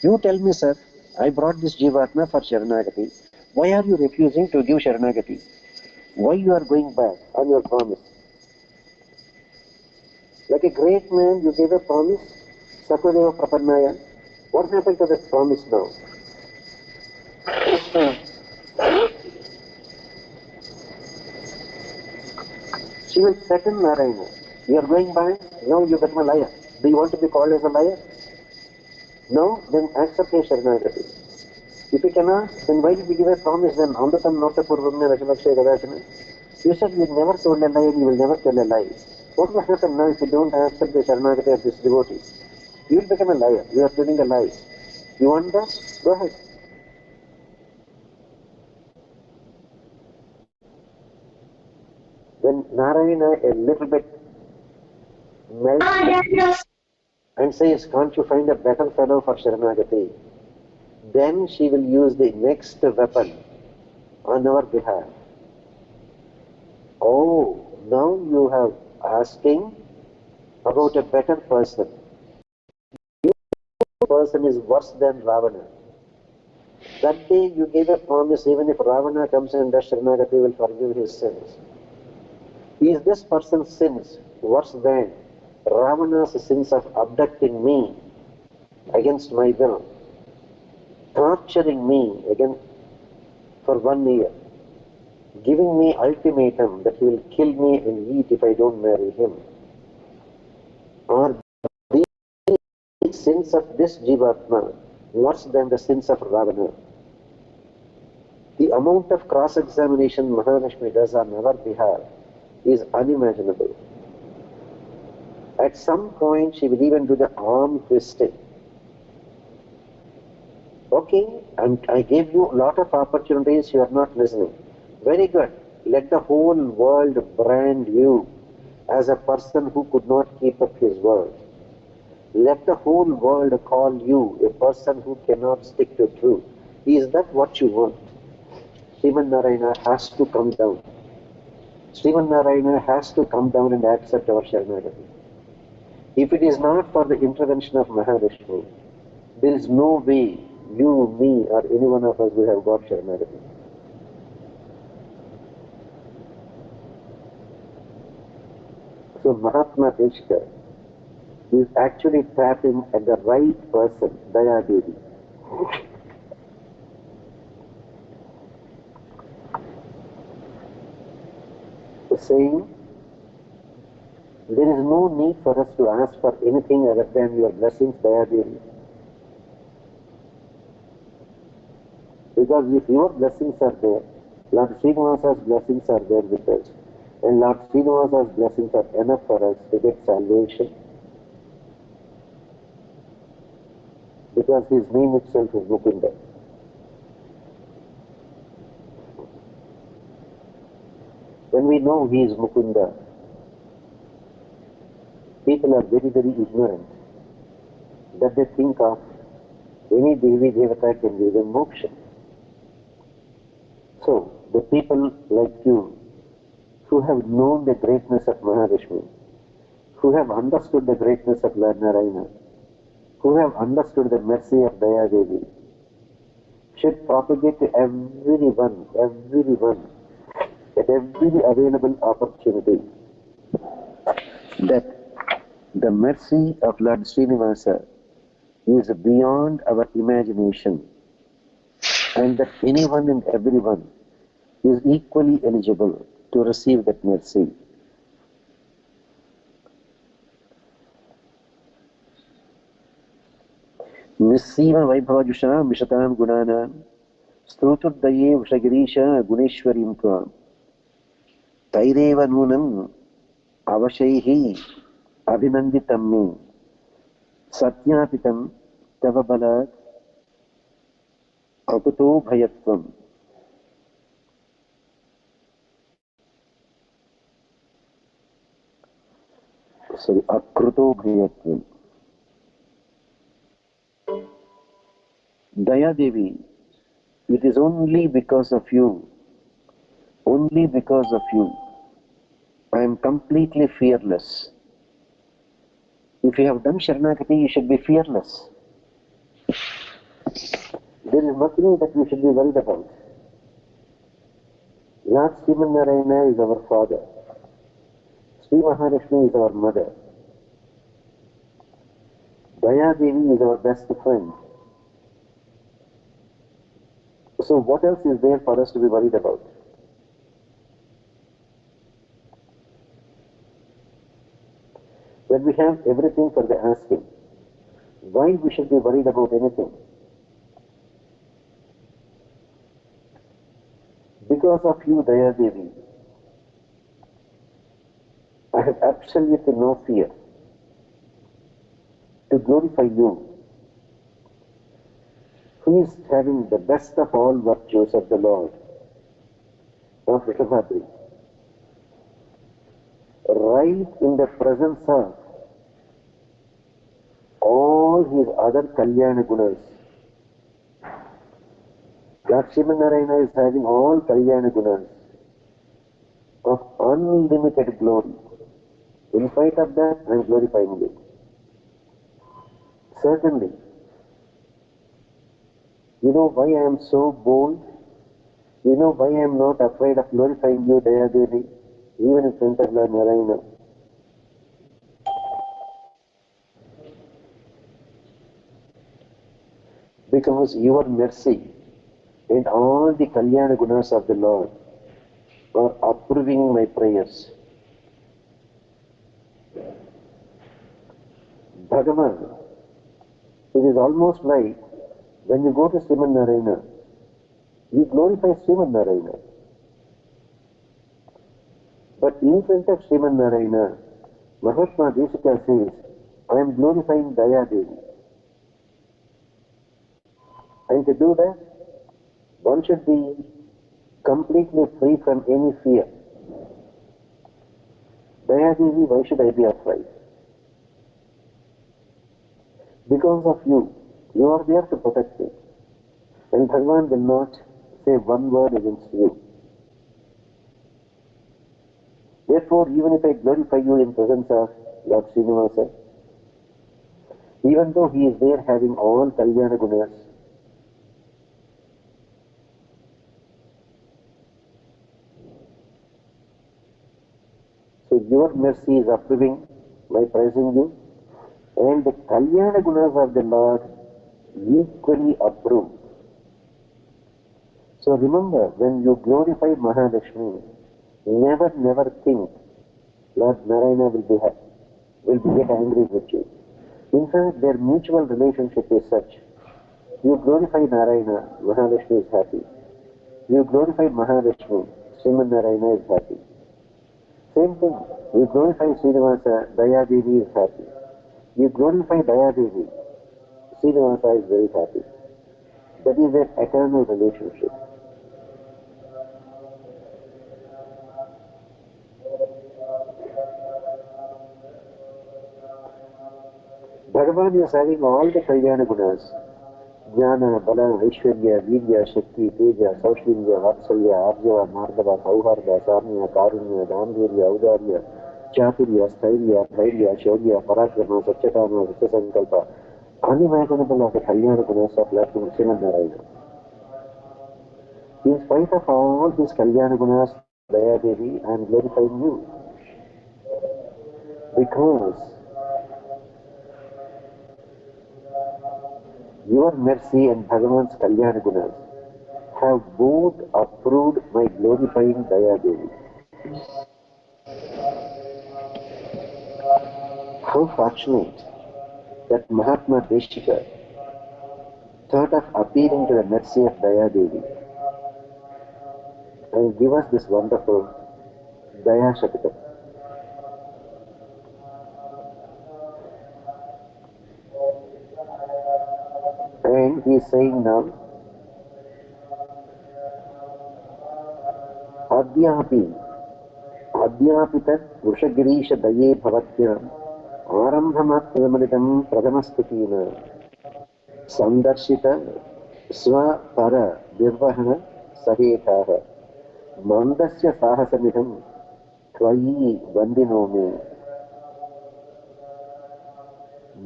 You tell me, sir, I brought this Jivatma for Sharanagati. Why are you refusing to give Sharanagati? Why you are going back on your promise? Like a great man, you gave a promise, Sakadeva Prapannaya. What happened to that promise now? She will threaten Narayana. You are going back, now you become a liar. Do you want to be called as a liar? No, then accept your Sharanagati. If you cannot, then why did you give a promise then? Amritam Nota Purvamya Rajalakshay Gadachana. You said you never told a lie and you will never tell a lie. What will happen now if you don't accept the Sharanagati of this devotee? You will become a liar. You are telling a lie. You want that? Go ahead. When Narayana a little bit melts and says, can't you find a better fellow for Sharanagati? Then she will use the next weapon on our behalf. Oh, now you have asking about a better person. Your person is worse than Ravana. That day you gave a promise, even if Ravana comes and does Sharanagati, will forgive his sins. Is this person's sins worse than Ravana's sins of abducting me against my will, torturing me again for 1 year, giving me ultimatum that he will kill me and eat if I don't marry him? Are these sins of this Jivatma worse than the sins of Ravana? The amount of cross-examination Mahalakshmi does on our behalf is unimaginable. At some point she will even do the arm twisting. Okay, I gave you a lot of opportunities, you are not listening. Very good. Let the whole world brand you as a person who could not keep up his word. Let the whole world call you a person who cannot stick to truth. Is that what you want? Sriman Narayana has to come down. Sriman Narayana has to come down and accept our Sharanagati. If it is not for the intervention of Mahalakshmi, there is no way you, me, or any one of us will have got Sharanagati. So Mahatma Desika is actually tapping at the right person, Daya Devi. Saying, there is no need for us to ask for anything other than your blessings, Daya Devi. Because if your blessings are there, Lord Srinivasa's blessings are there with us. And Lord Srinivasa's blessings are enough for us to get salvation. Because his name itself is Mukunda. When we know he is Mukunda, people are very, very ignorant that they think of any Devi Devata can give them moksha. So, the people like you, who have known the greatness of Mahalakshmi, who have understood the greatness of Lord Narayana, who have understood the mercy of Daya Devi, should propagate to everyone, at every available opportunity, that the mercy of Lord Srinivasa is beyond our imagination, and that anyone and everyone is equally eligible to receive that mercy. Nisima Vaibhavajusha Mishatam Gunana Stoturdaye Ushagirisha Guneshwarim Tvam Taireva Nunam Avashaihi Abhinanditam Me Satyapitam Tavabalat Akuto Bhayatvam. So akruto griyatvam. Daya Devi, it is only because of you, only because of you, I am completely fearless. If you have done Sharanagati, you should be fearless. There is nothing that we should be worried about. Lord Sriman Narayana is our father. Sri Mahalakshmi is our mother. Daya Devi is our best friend. So what else is there for us to be worried about? When we have everything for the asking, why we should be worried about anything? Because of you, Daya Devi, I have absolutely no fear to glorify you, who is having the best of all virtues of the Lord, of Rishabhadri, right in the presence of all his other Kalyana Gunas. Lord Sriman Narayana is having all Kalyana Gunas of unlimited glory. In spite of that, I am glorifying you. Certainly. You know why I am so bold? You know why I am not afraid of glorifying you, Daya Devi, even in front of Lord Narayana? Because your mercy and all the Kalyana Gunas of the Lord are approving my prayers. Bhagavan, it is almost like when you go to Sriman Narayana, you glorify Sriman Narayana. But in front of Sriman Narayana, Mahatma Desika says, I am glorifying Daya Devi. And to do that, one should be completely free from any fear. Daya Devi, why should I be afraid? Because of you, you are there to protect me. And Bhagavan will not say one word against you. Therefore, even if I glorify you in presence of Lord Srinivasa, even though he is there having all Kalyana Gunas, so your mercy is approving by praising you, and the Kalyana Gunas of the Lord equally approve. So remember, when you glorify Mahalakshmi, never think Lord Narayana will get angry with you. In fact, their mutual relationship is such. You glorify Narayana, Mahalakshmi is happy. You glorify Mahalakshmi, Sriman Narayana is happy. Same thing, you glorify Srinivasa, Daya Devi is happy. You glorify Daya Devi, Srinivasa is very happy. That is their eternal relationship. Bhagavan is having all the Kalyana Gunas. Jnana, Bala, Aishwarya, Virya, Shakti, Teja, Saushlingya, Vatsalya, Arjava, Mardava, Sauharda, Samya, Karunya, Dambirya, Audarya, Chaturya, Stairya, Dhairya, Shaurya, Parakrama, Satchakama, Vityasankalpa, unimaginable of the Kalyana Gunas of Lord Sriman Narayana. In spite of all these Kalyana Gunas, Daya Devi, I am glorifying you. Because your mercy and Bhagavan's Kalyana Gunas have both approved my glorifying Daya Devi. How fortunate that Mahatma Desika thought of appealing to the mercy of Daya Devi and give us this wonderful Daya Shatakam. And he is saying now, Adyapi tat Vrushagirish Daye Bhavatyam आरम्भमात्रमलितं प्रथमस्तुतीन सन्दर्शित स्वपर निर्वहण सहेताः मन्दस्य साहसमिदं त्वयि वन्दिनोमि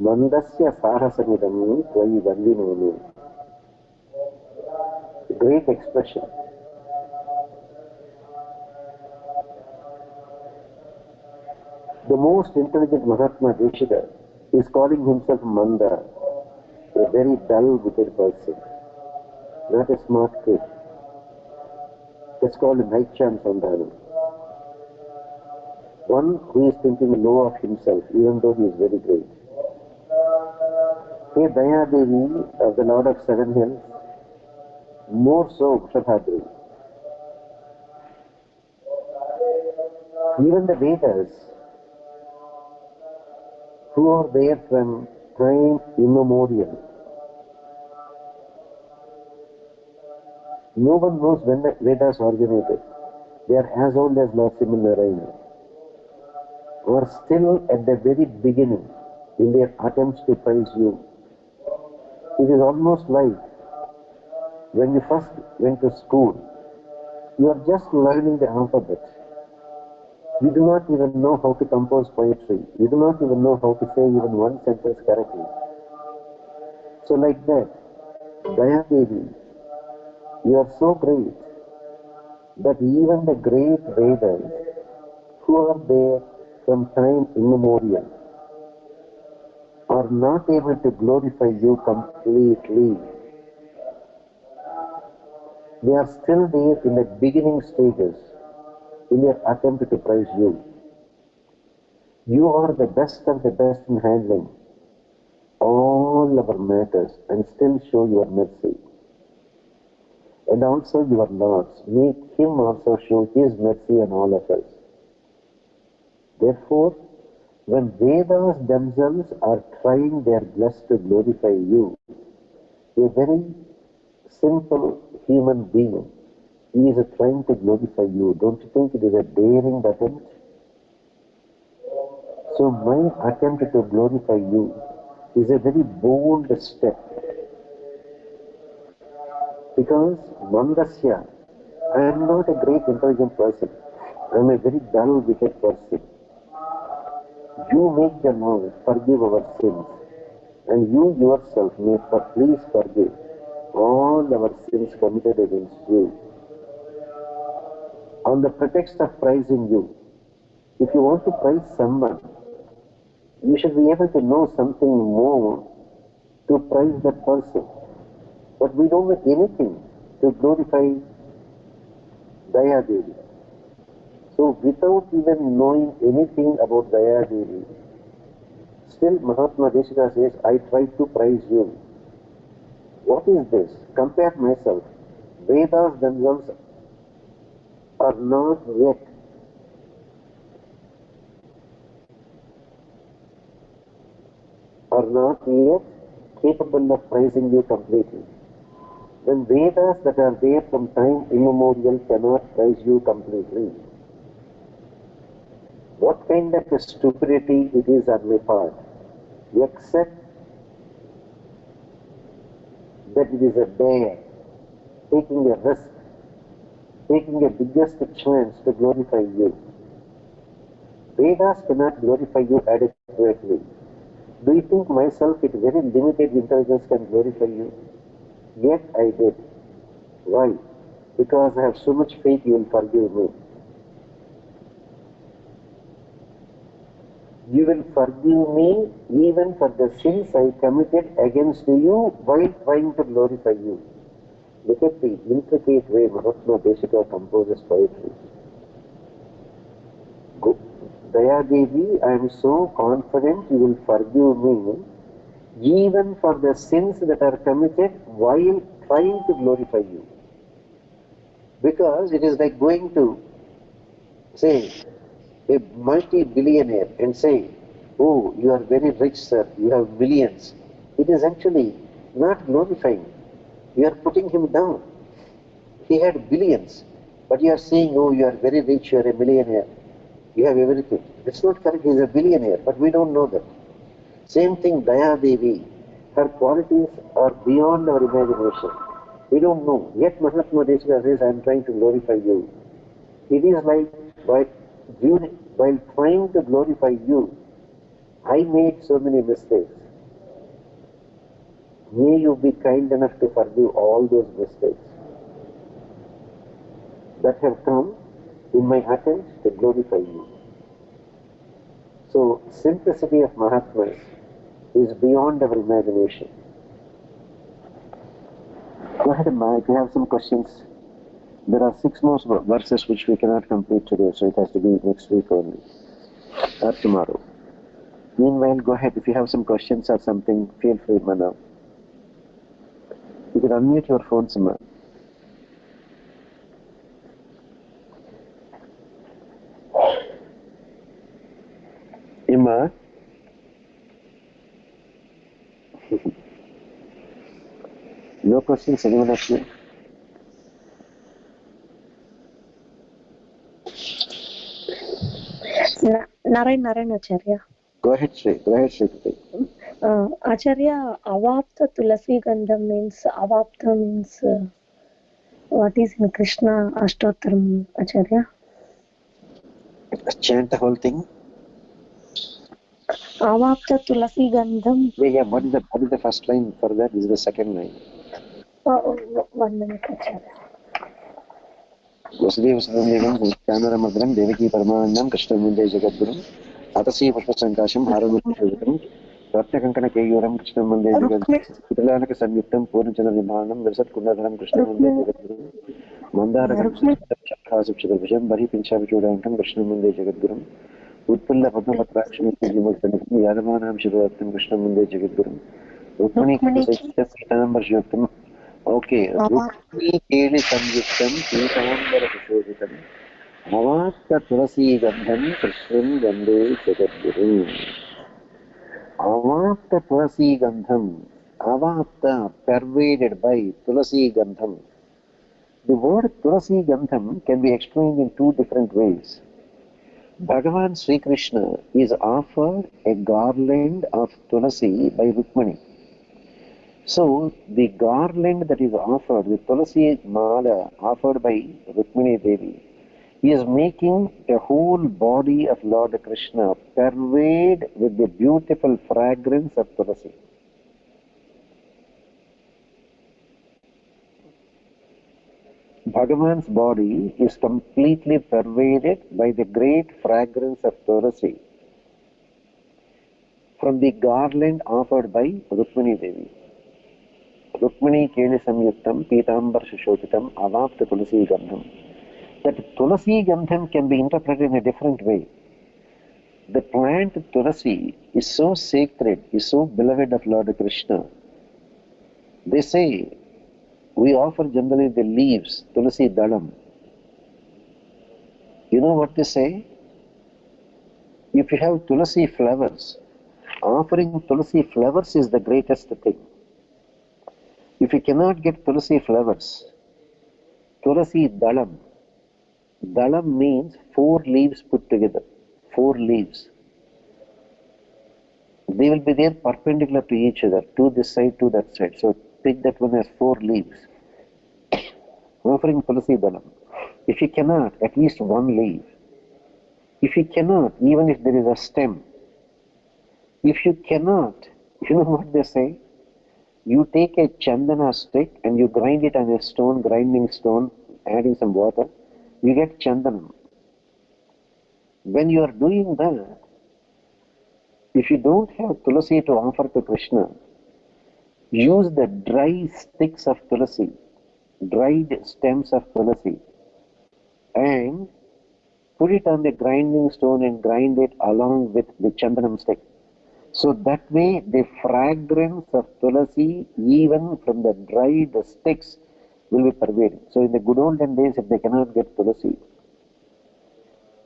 मन्दस्य साहसमिदं त्वयि वन्दिनोमि. Great expression. The most intelligent Mahatma Desika is calling himself Manda, a very dull, wicked person, not a smart kid. It's called Naicham Sandhanam. One who is thinking low of himself, even though he is very great. Hey Daya Devi of the Lord of Seven Hills, more so Shabhadri. Even the Vedas, who are there from time immemorial, no one knows when the Vedas originated. They are as old as Lord Sriman Narayana, or still at the very beginning in their attempts to praise you. It is almost like when you first went to school, you are just learning the alphabet. You do not even know how to compose poetry. You do not even know how to say even one sentence correctly. So like that, Daya Devi, you are so great that even the great Vedas, who are there from time immemorial, are not able to glorify you completely. They are still there in the beginning stages in their attempt to praise you. You are the best of the best in handling all our matters and still show your mercy. And also your Lord's, make him also show his mercy on all of us. Therefore, when Vedas themselves are trying their best to glorify you, a very simple human being is trying to glorify you. Don't you think it is a daring attempt? So my attempt to glorify you is a very bold step. Because Mandasya, I am not a great intelligent person. I am a very dull, wicked person. You make the Lord forgive our sins, and you yourself may please forgive all our sins committed against you. On the pretext of praising you, if you want to praise someone, you should be able to know something more to praise that person. But we don't know anything to glorify Daya Devi. So without even knowing anything about Daya Devi, still Mahatma Desika says, I try to praise you. What is this? Compare myself. Vedas themselves are not yet capable of praising you completely. When Vedas that are there from time immemorial cannot praise you completely, what kind of a stupidity it is on my part, except that it is a dare, taking a risk, taking a biggest chance to glorify you. Vedas cannot glorify you adequately. Do you think myself with very limited intelligence can glorify you? Yet I did. Why? Because I have so much faith you will forgive me. You will forgive me even for the sins I committed against you while trying to glorify you. Look at the intricate way Mahatma Desika composes poetry. Daya Devi, I am so confident you will forgive me even for the sins that are committed while trying to glorify you. Because it is like going to, say, a multi-billionaire and say, oh, you are very rich, sir, you have millions. It is actually not glorifying. You are putting him down. He had billions, but you are saying, oh, you are very rich, you are a millionaire, you have everything. It's not correct, he is a billionaire, but we don't know that. Same thing, Daya Devi. Her qualities are beyond our imagination. We don't know. Yet Mahatma Desika says, I am trying to glorify you. It is like while trying to glorify you, I made so many mistakes. May you be kind enough to forgive all those mistakes that have come in my attempt to glorify you. So, simplicity of Mahatmas is beyond our imagination. Go ahead, Amma, if you have some questions. There are 6 more verses which we cannot complete today, so it has to be next week only, or tomorrow. Meanwhile, go ahead, if you have some questions or something, feel free, Mana. You can unmute your phone, Amma. Imma? No questions, anyone of you? Narayana Acharya. Go ahead, Sri. Acharya, Avapta Tulasi Gandham means, Avapta means, what is in Krishna Ashtottaram, Acharya? Chant the whole thing. Avapta Tulasi Gandham. Yeah. What is the first line for that? This is the second line. 1 minute, Acharya. Vasudeva Sarandevam, Kamaramadram, Devaki Paramanam, KrishnaDesika Jagadgurum, Atasi Pushpasankasham, Haragutam, Ratnakankana Keyuram, KrishnaDesika Jagadgurum, Pitalaka Samyuktam, Purnachana Vimanam, Virsat Kundadaram, KrishnaDesika Jagadgurum, Mandarakam, Chakasupchadavijam, Bari Pinchavichudankam, KrishnaDesika Jagadgurum, Utpalla Padmapatraksham, Yadamanam Shivatam, KrishnaDesika Jagadgurum, Rukmani Pitanambar Shivaktam. Okay, Rukmani Keli Samyuktam, Pitambar Sushoditam, Avapta Tulasi Gandham, Krishnan Gandhe Jagadgurum. Avapta Tulasi Gandham, Avapta, pervaded by Tulasi Gandham. The word Tulasi Gandham can be explained in 2 different ways. Bhagavan Sri Krishna is offered a garland of Tulasi by Rukmani. So, the garland that is offered, the Tulasi Mala offered by Rukmini Devi, is making the whole body of Lord Krishna pervade with the beautiful fragrance of Tulasi. Bhagavan's body is completely pervaded by the great fragrance of Tulasi from the garland offered by Rukmini Devi. Rukmini Keli Samyuktam, Pitambar Shushotitam, Avapta Tulasi Gandham. That Tulasi Gandham can be interpreted in a different way. The plant Tulasi is so sacred, is so beloved of Lord Krishna. They say, we offer generally the leaves, Tulasi Dalam. You know what they say? If you have Tulasi flowers, offering Tulasi flowers is the greatest thing. If you cannot get Tulasi flowers, Tulasi Dalam. Dalam means 4 leaves put together. 4 leaves. They will be there perpendicular to each other, to this side, to that side. So take that one as 4 leaves. Offering Tulasi Dalam. If you cannot, at least 1 leaf. If you cannot, even if there is a stem. If you cannot, you know what they say? You take a chandana stick and you grind it on a stone, grinding stone, adding some water, you get chandanam. When you are doing that, if you don't have Tulasi to offer to Krishna, use the dry sticks of Tulasi, dried stems of Tulasi, and put it on the grinding stone and grind it along with the chandanam stick. So that way the fragrance of Tulasi, even from the dried sticks, will be pervading. So in the good olden days, if they cannot get Tulasi,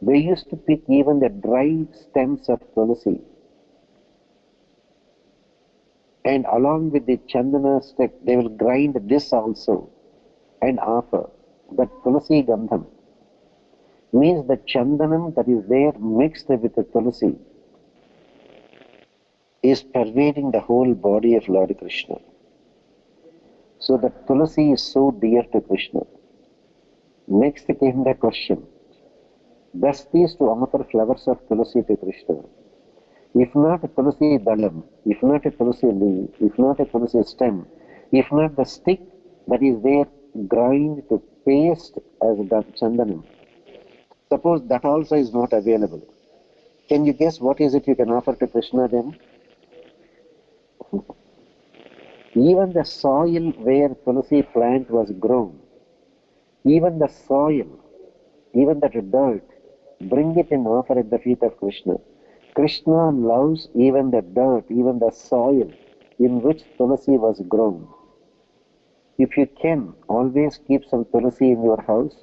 they used to pick even the dried stems of Tulasi, and along with the chandana stick, they will grind this also and offer. That Tulasi Gandham means the chandanam that is there mixed with the Tulasi is pervading the whole body of Lord Krishna. So the Tulasi is so dear to Krishna. Next came the question, does these to offer flowers of Tulasi to Krishna? If not a Tulasi dalam, if not a Tulasi leaf, if not a Tulasi stem, if not the stick that is there grind to paste as chandanam, suppose that also is not available. Can you guess what is it you can offer to Krishna then? Even the soil where Tulasi plant was grown, even the soil, even that dirt, bring it and offer at the feet of Krishna. Krishna loves even the dirt, even the soil in which Tulasi was grown. If you can, always keep some Tulasi in your house.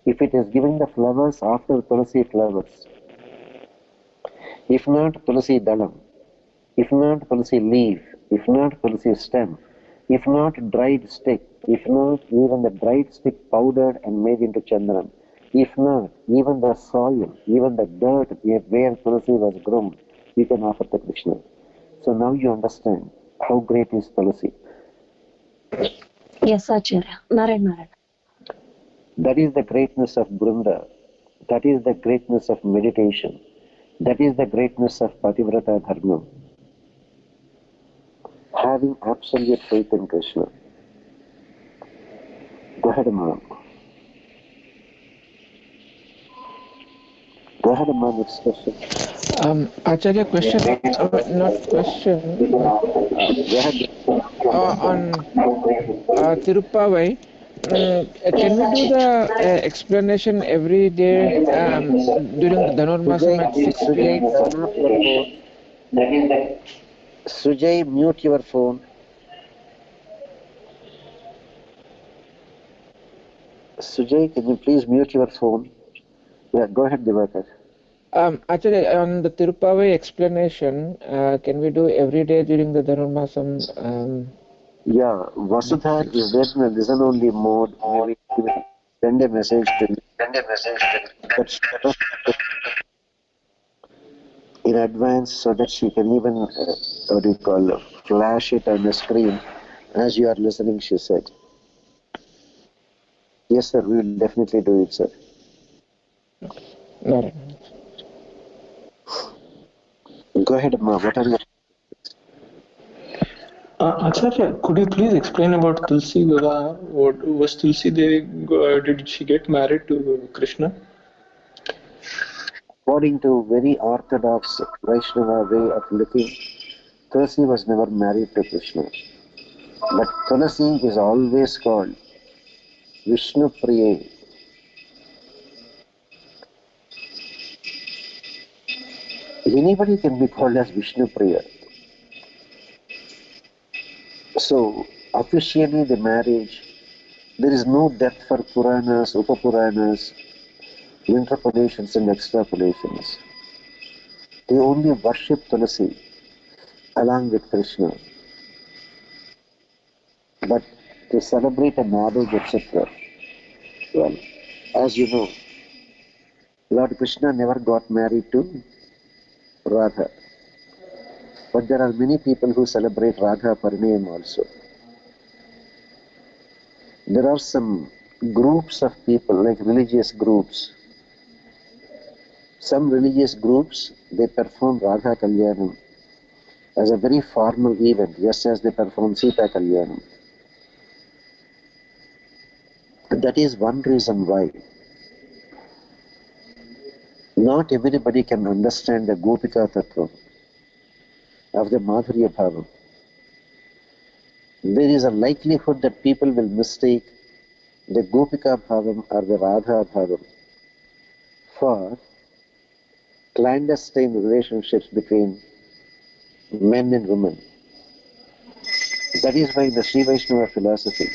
If it is giving the flowers, after Tulasi flowers. If not, Tulasi dalam. If not, Tulasi leaf. If not, Tulasi stem. If not, dried stick. If not, even the dried stick powdered and made into chandanam. If not, even the soil, even the dirt where Tulasi was grown, you can offer to Krishna. So now you understand how great is Tulasi. Yes, Acharya. Narayana. That is the greatness of Brunda. That is the greatness of meditation. That is the greatness of Pativrata Dharma. Having absolute faith in Krishna. Go ahead, Mom. Go ahead, Mom. Next question. Acharya, question, not question. Go ahead. On Tirupavai, can we do the explanation every day during the Dhanurmasam at 6 p.m.? Turn off your phone. Sujay, mute your phone. Sujay, can you please mute your phone? Yeah, go ahead, Divakar. Actually, on the Tirupavai explanation, can we do every day during the Dhanurmasam? Yeah, Vasudha is there in a listen-only mode. Maybe send a message to me. In advance so that she can even, flash it on the screen as you are listening, she said. Yes, sir, we will definitely do it, sir. No. Go ahead, Ma. What are your... Acharya, could you please explain about Tulsi Vivaha? What was Tulsi Devi? Did she get married to Krishna? According to very orthodox Vaishnava way of looking, Tulsi was never married to Krishna. But Tulsi is always called Vishnu Priya. Anybody can be called as Vishnu Priya. So, officially the marriage, there is no depth for Puranas, Upapuranas, interpolations and extrapolations. They only worship Tulasi along with Krishna. But to celebrate a marriage, etc. Well, as you know, Lord Krishna never got married to Radha. But there are many people who celebrate Radha Parinayam also. There are some groups of people, like religious groups. Some religious groups, they perform Radha Kalyanam as a very formal event, just as they perform Sita Kalyanam. That is one reason why not everybody can understand the Gopika Tattva of the Madhurya Bhavam. There is a likelihood that people will mistake the Gopika Bhavam or the Radha Bhavam for clandestine relationships between men and women. That is why in the Sri Vaishnava philosophy,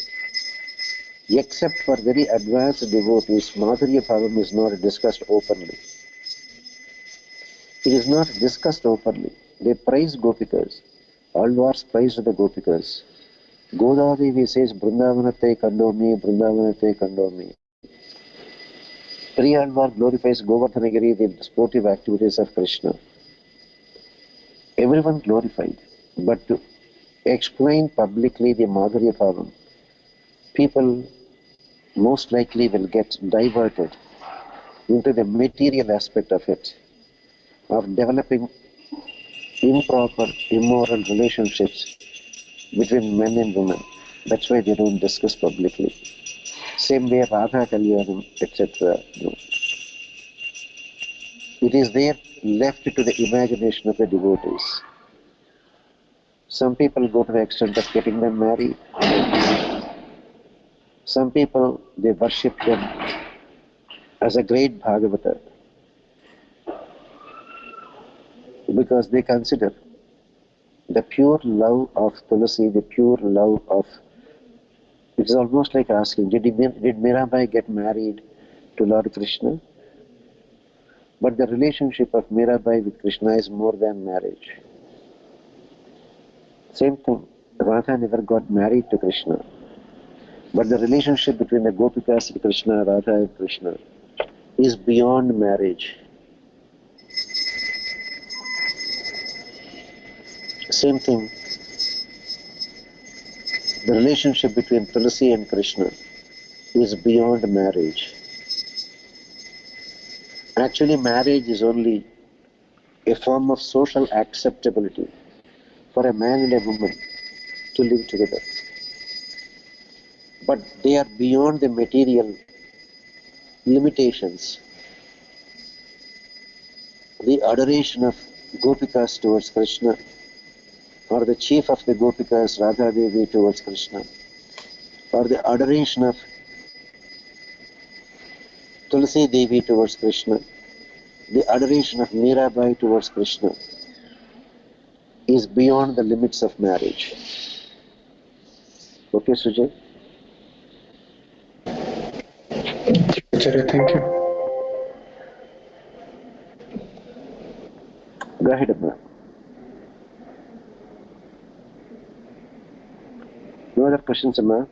except for very advanced devotees, Madhurya Bhavam is not discussed openly. It is not discussed openly. They praise Gopikas. Alvars praise the Gopikas. Godadevi says, Vrindavanate Kandomi, Vrindavanate Kandomi. Priyalvar glorifies Govardhanagiri, the sportive activities of Krishna. everyone glorified. But to explain publicly the Madhurya Bhavam, people most likely will get diverted into the material aspect of it, of developing improper, immoral relationships between men and women. That's why they don't discuss publicly. Same way Radha Kalyanam, etc. No. It is there left to the imagination of the devotees. Some people go to the extent of getting them married. Some people, they worship them as a great Bhagavata because they consider the pure love of Tulasi, the pure love of... It's almost like asking, did Mirabai get married to Lord Krishna? But the relationship of Mirabai with Krishna is more than marriage. Same thing, Radha never got married to Krishna. But the relationship between the Gopikas and Krishna, Radha and Krishna, is beyond marriage. Same thing, the relationship between Tulasi and Krishna is beyond marriage. Actually, marriage is only a form of social acceptability for a man and a woman to live together. But they are beyond the material limitations. The adoration of Gopikas towards Krishna, or the chief of the Gopikas, Radha Devi, towards Krishna, or the adoration of Tulasi Devi towards Krishna, the adoration of Mirabai towards Krishna is beyond the limits of marriage. Okay, Sujay? Acharya, thank you. Go ahead, Amma. No other questions, Amma?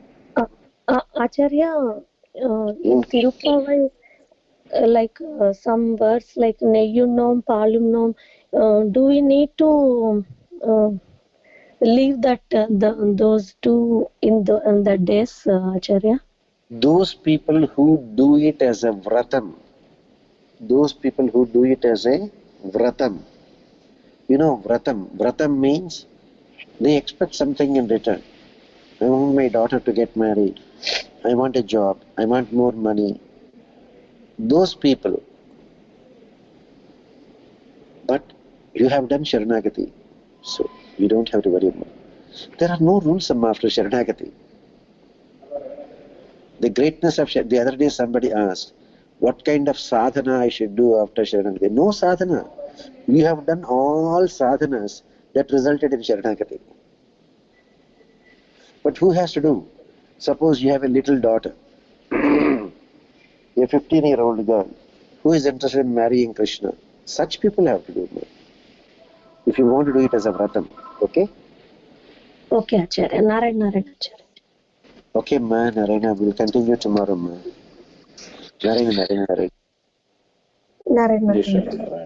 Acharya, in Tirupavai, some words like Neyyunom, Palumnom, do we need to leave that those two in the days, Acharya? Those people who do it as a vratam, you know, vratam means they expect something in return. I want my daughter to get married, I want a job, I want more money. Those people, but you have done Sharanagati, so you don't have to worry about it. There are no rules after Sharanagati. The greatness of the other day somebody asked, what kind of sadhana I should do after Sharanagati? No sadhana. You have done all sadhanas that resulted in Sharanagati. But who has to do? Suppose you have a little daughter, a 15-year-old girl, who is interested in marrying Krishna. Such people have to do it. If you want to do it as a vratam, okay? Okay, Acharya. Narayana, Acharya. Okay, ma, Narayana, we'll continue tomorrow, ma. Narayana. Narayana.